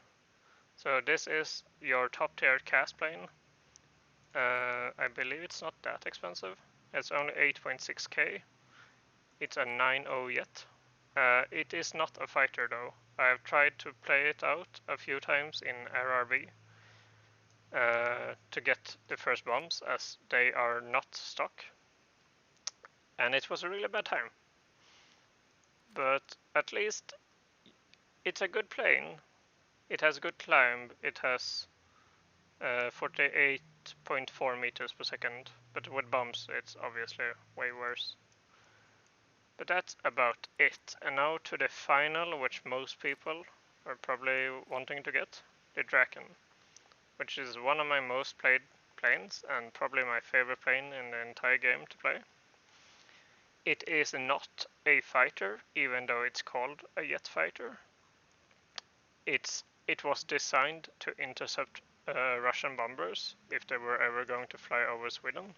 So this is your top tier cast plane. I believe it's not that expensive. It's only 8.6k. It's a 9.0 jet. It is not a fighter though. I've tried to play it out a few times in RRB to get the first bombs, as they are not stock. And it was a really bad time. But at least it's a good plane. It has good climb. It has 48.4 meters per second, but with bombs it's obviously way worse. But that's about it. And now to the final, which most people are probably wanting to get, the Draken, which is one of my most played planes and probably my favorite plane in the entire game to play. It is not a fighter, even though it's called a jet fighter. It was designed to intercept Russian bombers if they were ever going to fly over Sweden.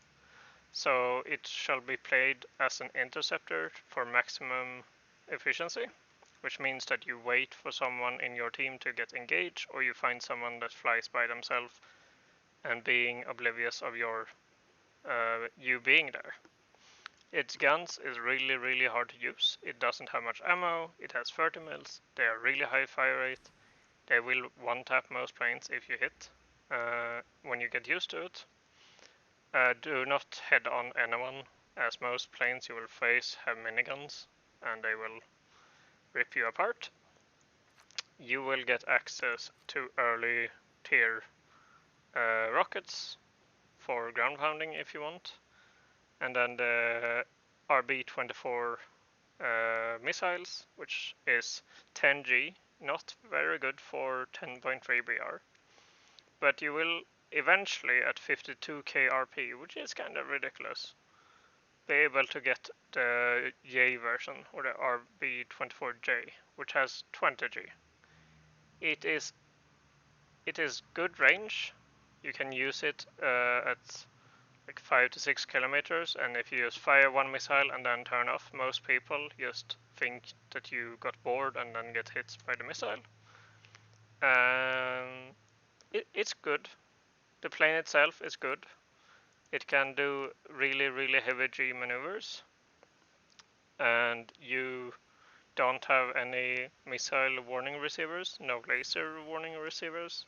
So it shall be played as an interceptor for maximum efficiency, which means that you wait for someone in your team to get engaged, or you find someone that flies by themselves and being oblivious of you being there. Its guns is really, really hard to use. It doesn't have much ammo, it has 30 mils, they are really high fire rate, they will one-tap most planes if you hit, when you get used to it. Do not head on anyone, as most planes you will face have miniguns, and they will rip you apart. You will get access to early tier rockets for ground pounding if you want, and then the RB-24 missiles, which is 10G, not very good for 10.3 BR, but you will eventually at 52k RP, which is kind of ridiculous, be able to get the J version, or the RB-24J, which has 20G. It is good range. You can use it at like 5 to 6 kilometers, and if you just fire one missile and then turn off, most people just think that you got bored and then get hit by the missile. It's good. The plane itself is good. It can do really heavy G maneuvers, and you don't have any missile warning receivers, no laser warning receivers.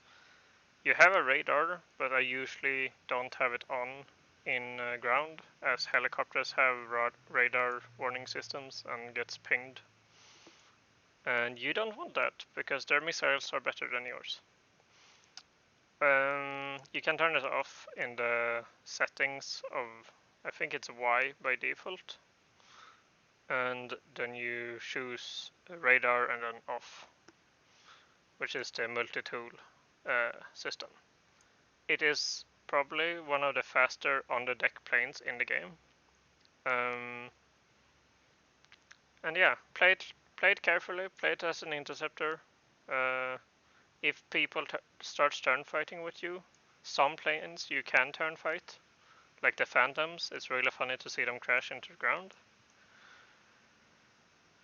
You have a radar, but I usually don't have it on in ground, as helicopters have radar warning systems and gets pinged. And you don't want that, because their missiles are better than yours. You can turn it off in the settings of, I think it's Y by default. And then you choose radar and then off, which is the multi-tool system. It is probably one of the faster on-the-deck planes in the game. And yeah, play it carefully, play it as an interceptor. If people start turn fighting with you, some planes you can turn fight, like the Phantoms. It's really funny to see them crash into the ground.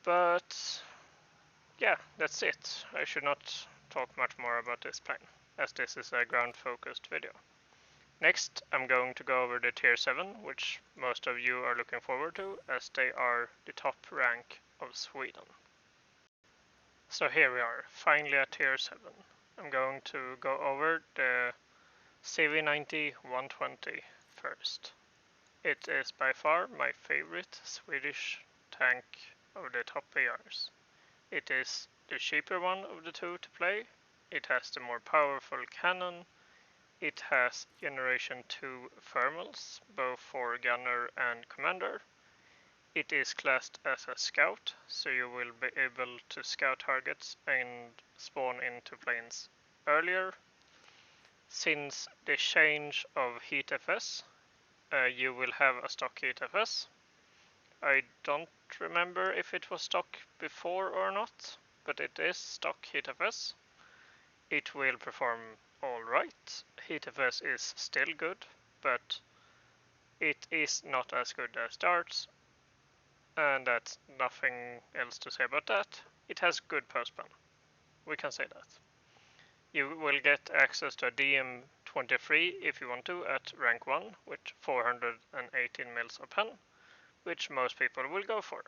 But yeah, that's it. I should not talk much more about this plane, as this is a ground-focused video. Next, I'm going to go over the Tier 7, which most of you are looking forward to, as they are the top rank of Sweden. So here we are, finally at Tier 7. I'm going to go over the CV90-120 first. It is by far my favorite Swedish tank of the top ARs. It is the cheaper one of the two to play. It has the more powerful cannon. It has Generation 2 thermals, both for gunner and commander. It is classed as a scout, so you will be able to scout targets and spawn into planes earlier. Since the change of heat FS, you will have a stock heat FS. I don't remember if it was stock before or not, but it is stock heat FS. It will perform alright. Heat FS is still good, but it is not as good as darts, and that's nothing else to say about that. It has good postman, we can say that. You will get access to a DM23 if you want to at rank 1 with 418 mils of pen, which most people will go for.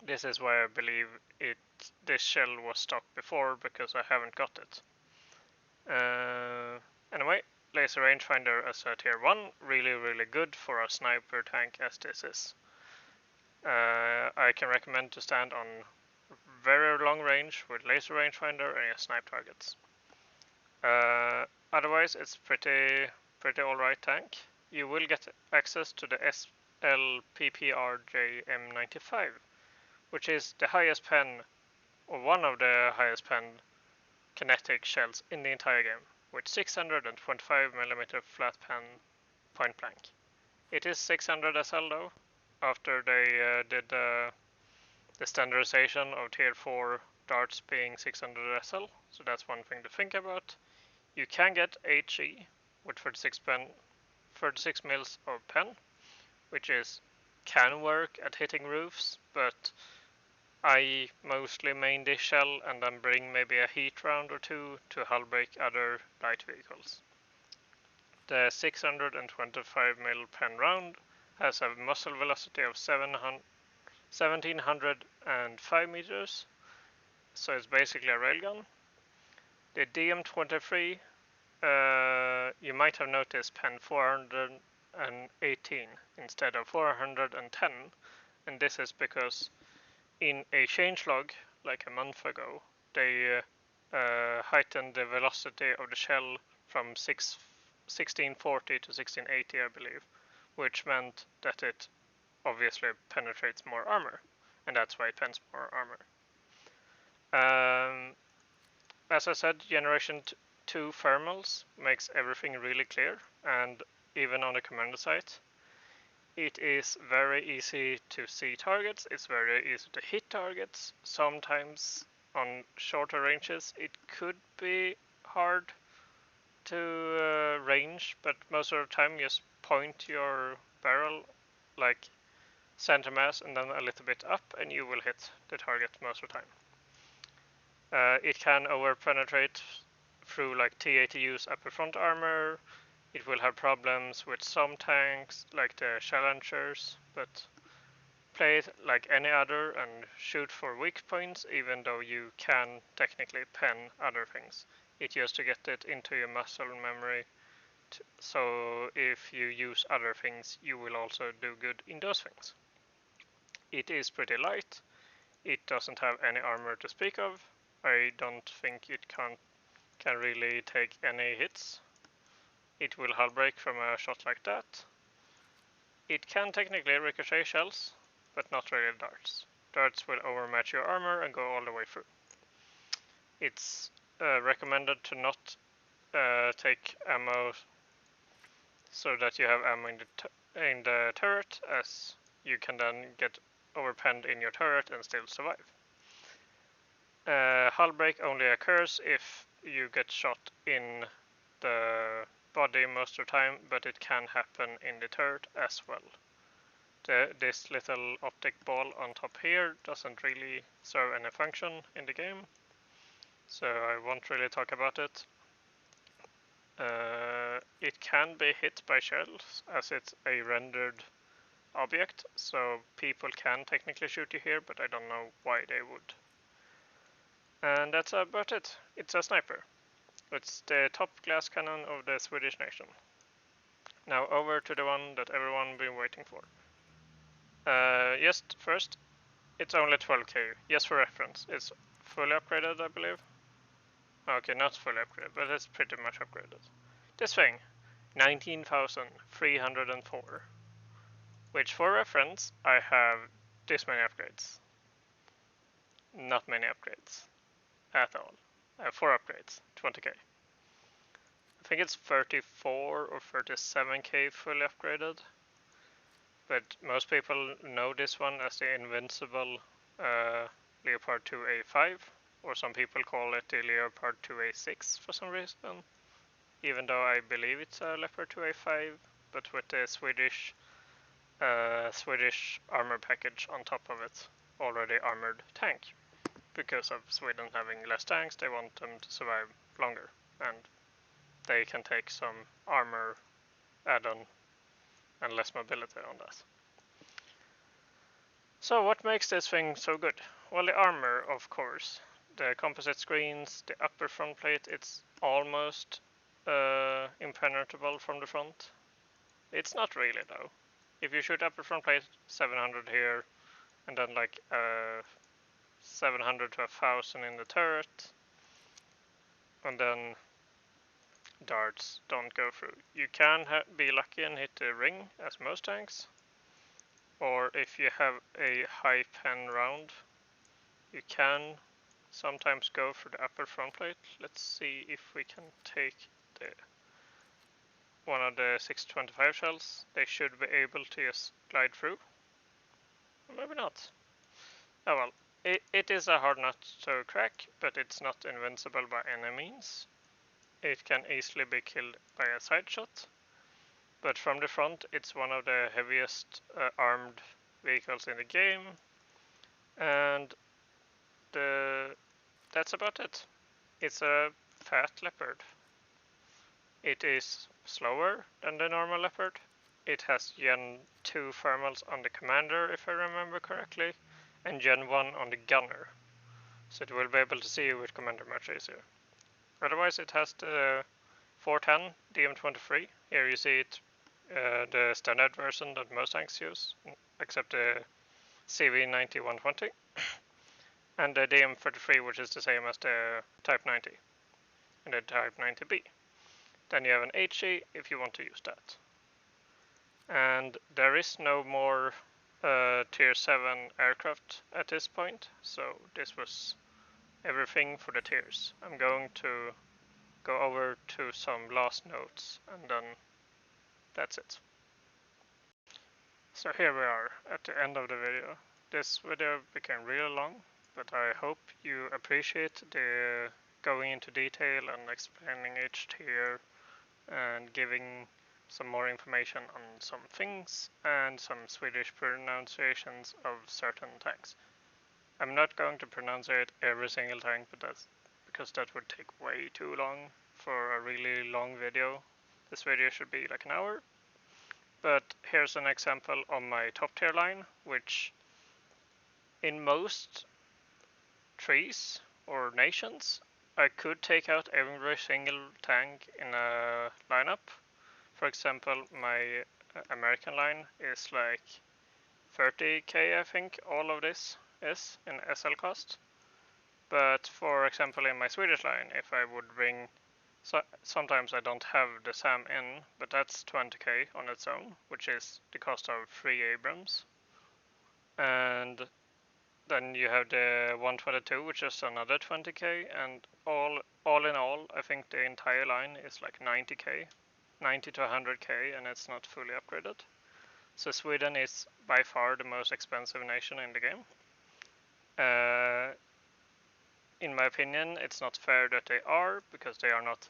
This is why I believe this shell was stock before, because I haven't got it. Anyway, laser rangefinder as a tier 1, really good for a sniper tank as this is. I can recommend to stand on very long range with laser rangefinder and snipe targets. Otherwise, it's pretty alright tank. You will get access to the S.L.P.P.R.J.M.95, which is the highest pen, or one of the highest pen kinetic shells in the entire game, with 625mm flat pen point blank. It is 600 SL though, after they did the standardization of tier 4 darts being 600 SL, so that's one thing to think about. You can get HE with 36 mils of pen, which can work at hitting roofs, but I mostly main this shell and then bring maybe a heat round or two to hull break other light vehicles. The 625mm pen round has a muzzle velocity of 1705 meters, so it's basically a railgun. The DM23, you might have noticed pen 418 instead of 410, and this is because in a changelog like a month ago, they heightened the velocity of the shell from 1640 to 1680, I believe, which meant that it obviously penetrates more armor, and that's why it pens more armor. As I said, Generation 2 thermals makes everything really clear, and even on the commander site, it is very easy to see targets, it's very easy to hit targets. Sometimes on shorter ranges it could be hard to range, but most of the time just point your barrel like center mass and then a little bit up, and you will hit the target most of the time. It can over-penetrate through like TA/TU's upper front armor. It will have problems with some tanks, like the Challengers, but play it like any other and shoot for weak points, even though you can technically pen other things. It's just to get it into your muscle memory, so if you use other things, you will also do good in those things. It is pretty light. It doesn't have any armor to speak of. I don't think it can really take any hits. It will hull break from a shot like that. It can technically ricochet shells, but not really darts. Darts will overmatch your armor and go all the way through. It's recommended to not take ammo so that you have ammo in the turret, as you can then get overpenned in your turret and still survive. Hull break only occurs if you get shot in the body most of the time, but it can happen in the turret as well. This little optic ball on top here doesn't really serve any function in the game, so I won't really talk about it. It can be hit by shells as it's a rendered object, so people can technically shoot you here, but I don't know why they would. And that's about it. It's a sniper. It's the top glass cannon of the Swedish nation. Now over to the one that everyone been waiting for. Just first, it's only 12k. Just for reference, it's fully upgraded, I believe. Okay, not fully upgraded, but it's pretty much upgraded. This thing, 19,304. Which, for reference, I have this many upgrades. Not many upgrades at all. I have 4 upgrades, 20k. I think it's 34 or 37k fully upgraded. But most people know this one as the Invincible Leopard 2A5, or some people call it the Leopard 2A6 for some reason, even though I believe it's a Leopard 2A5, but with the Swedish armor package on top of it, already armored tank. Because of Sweden having less tanks, they want them to survive longer, and they can take some armor add-on and less mobility on that. So what makes this thing so good? Well, the armor, of course. The composite screens, the upper front plate, it's almost impenetrable from the front. It's not really though. If you shoot upper front plate, 700 here, and then like 700 to 1000 in the turret, and then darts don't go through. You can be lucky and hit the ring, as most tanks, or if you have a high pen round, you can sometimes go for the upper front plate. Let's see if we can take one of the 625 shells. They should be able to just glide through. Or maybe not. Oh well, it is a hard nut to crack, but it's not invincible by any means. It can easily be killed by a side shot, but from the front it's one of the heaviest armed vehicles in the game, and that's about it. It's a fat leopard. It is slower than the normal leopard. It has Gen 2 thermals on the commander, if I remember correctly, and Gen 1 on the gunner, so it will be able to see you with commander much easier. Otherwise it has the 410 DM23. Here you see it, the standard version that most tanks use, except the CV90-120, and the DM33, which is the same as the Type 90 and the Type 90B. Then you have an HE if you want to use that. And there is no more Tier 7 aircraft at this point, so this was everything for the tiers. I'm going to go over to some last notes, and then that's it. So here we are at the end of the video. This video became really long, but I hope you appreciate the going into detail and explaining each tier and giving some more information on some things and some Swedish pronunciations of certain tanks. I'm not going to pronounce it every single tank, but that's because that would take way too long for a really long video. This video should be like an hour. But here's an example of my top tier line, which in most trees or nations, I could take out every single tank in a lineup. For example, my American line is like 30k, I think all of this is in SL cost. But for example, in my Swedish line, if I would bring, sometimes I don't have the S.U.M.M.E.R in, but that's 20k on its own, which is the cost of 3 Abrams. And then you have the 122, which is another 20k, and all in all, I think the entire line is like 90k, 90 to 100k, and it's not fully upgraded. So Sweden is by far the most expensive nation in the game. In my opinion, it's not fair that they are, because they are not.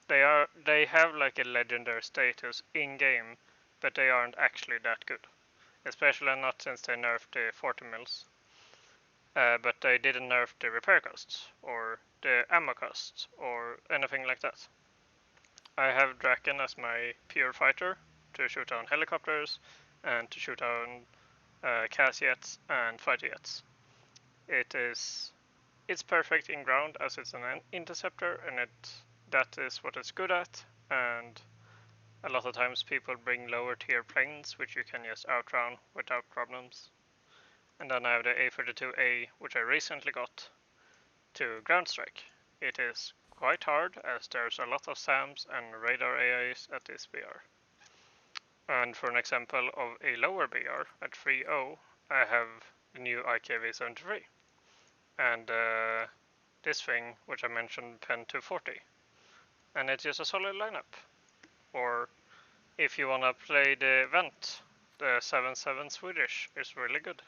They have like a legendary status in game, but they aren't actually that good. Especially not since they nerfed the 40 mils. But they didn't nerf the repair costs, or the ammo costs, or anything like that. I have Draken as my pure fighter to shoot down helicopters and to shoot down CAS jets and fighter jets. It's perfect in ground as it's an interceptor, and that is what it's good at. And a lot of times people bring lower tier planes, which you can just outrun without problems. And then I have the A32A, which I recently got to ground strike. It is quite hard, as there's a lot of SAMs and radar AIs at this BR. And for an example of a lower BR at 3.0, I have the new IKV-73. And this thing, which I mentioned, Pen 240. And it's just a solid lineup. Or if you wanna play the event, the 7.7 Swedish is really good.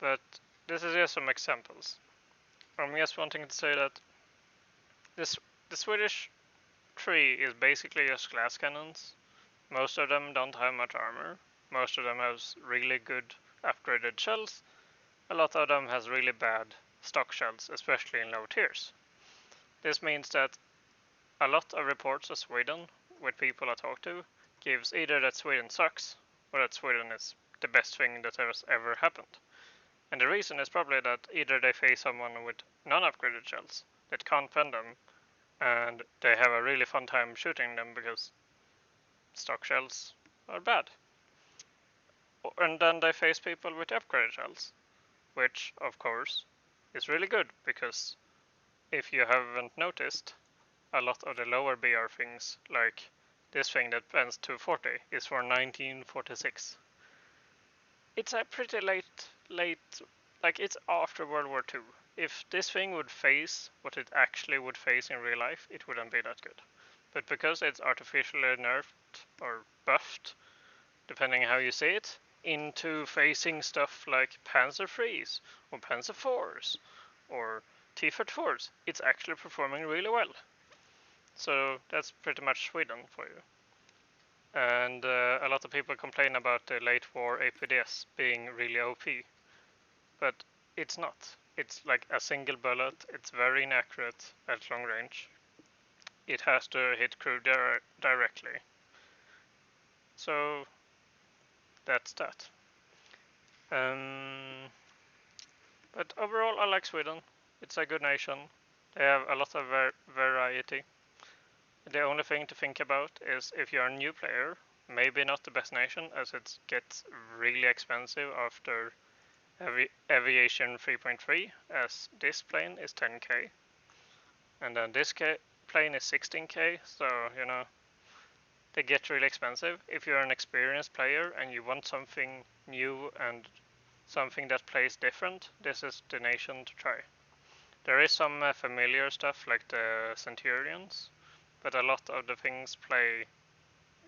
But this is just some examples. I'm just wanting to say that the Swedish tree is basically just glass cannons. Most of them don't have much armor. Most of them have really good upgraded shells. A lot of them has really bad stock shells, especially in low tiers. This means that a lot of reports of Sweden, with people I talk to, gives either that Sweden sucks, or that Sweden is the best thing that has ever happened. And the reason is probably that either they face someone with non-upgraded shells that can't pen them, and they have a really fun time shooting them because stock shells are bad. And then they face people with upgraded shells, which, of course, is really good, because if you haven't noticed, a lot of the lower BR things, like this thing that pens 240, is for 1946. It's a pretty late, like it's after World War II. If this thing would face what it actually would face in real life, it wouldn't be that good. But because it's artificially nerfed or buffed, depending how you see it, into facing stuff like Panzer IIIs or Panzer IVs or T-34s, it's actually performing really well. So that's pretty much Sweden for you. And a lot of people complain about the late war APDS being really OP, but it's not. It's like a single bullet, it's very inaccurate at long range. It has to hit crew directly. So that's that. But overall, I like Sweden. It's a good nation. They have a lot of variety. The only thing to think about is if you're a new player, maybe not the best nation, as it gets really expensive after Aviation 3.3, as this plane is 10k, and then this plane is 16k, so you know, they get really expensive. If you're an experienced player and you want something new and something that plays different, this is the nation to try. There is some familiar stuff like the Centurions, but a lot of the things play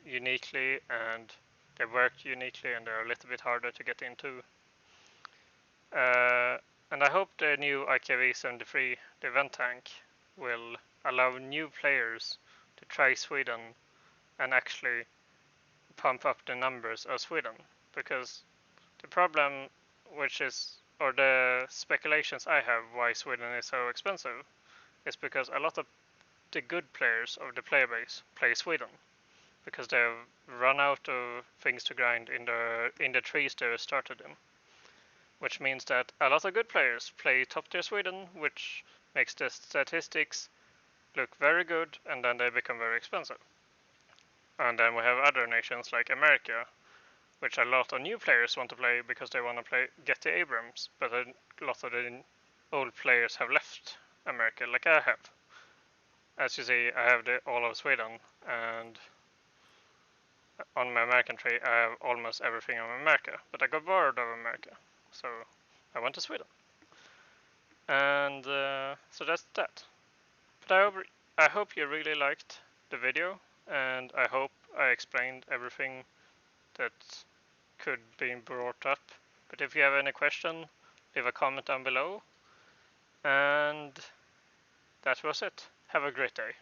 uniquely and they work uniquely, and they're a little bit harder to get into. And I hope the new IKV-73, the event tank, will allow new players to try Sweden and actually pump up the numbers of Sweden. Because the problem, which is, or the speculations I have why Sweden is so expensive, is because a lot of the good players of the player base play Sweden because they've run out of things to grind in the trees they started in. Which means that a lot of good players play top tier Sweden, which makes the statistics look very good, and then they become very expensive. And then we have other nations like America, which a lot of new players want to play because they want to play get the Abrams, but a lot of the old players have left America, like I have. As you see, I have all of Sweden, and on my American tree, I have almost everything of America, but I got bored of America, so I went to Sweden. And so that's that. But I hope you really liked the video, and I hope I explained everything that could be brought up. But if you have any question, leave a comment down below. And that was it. Have a great day.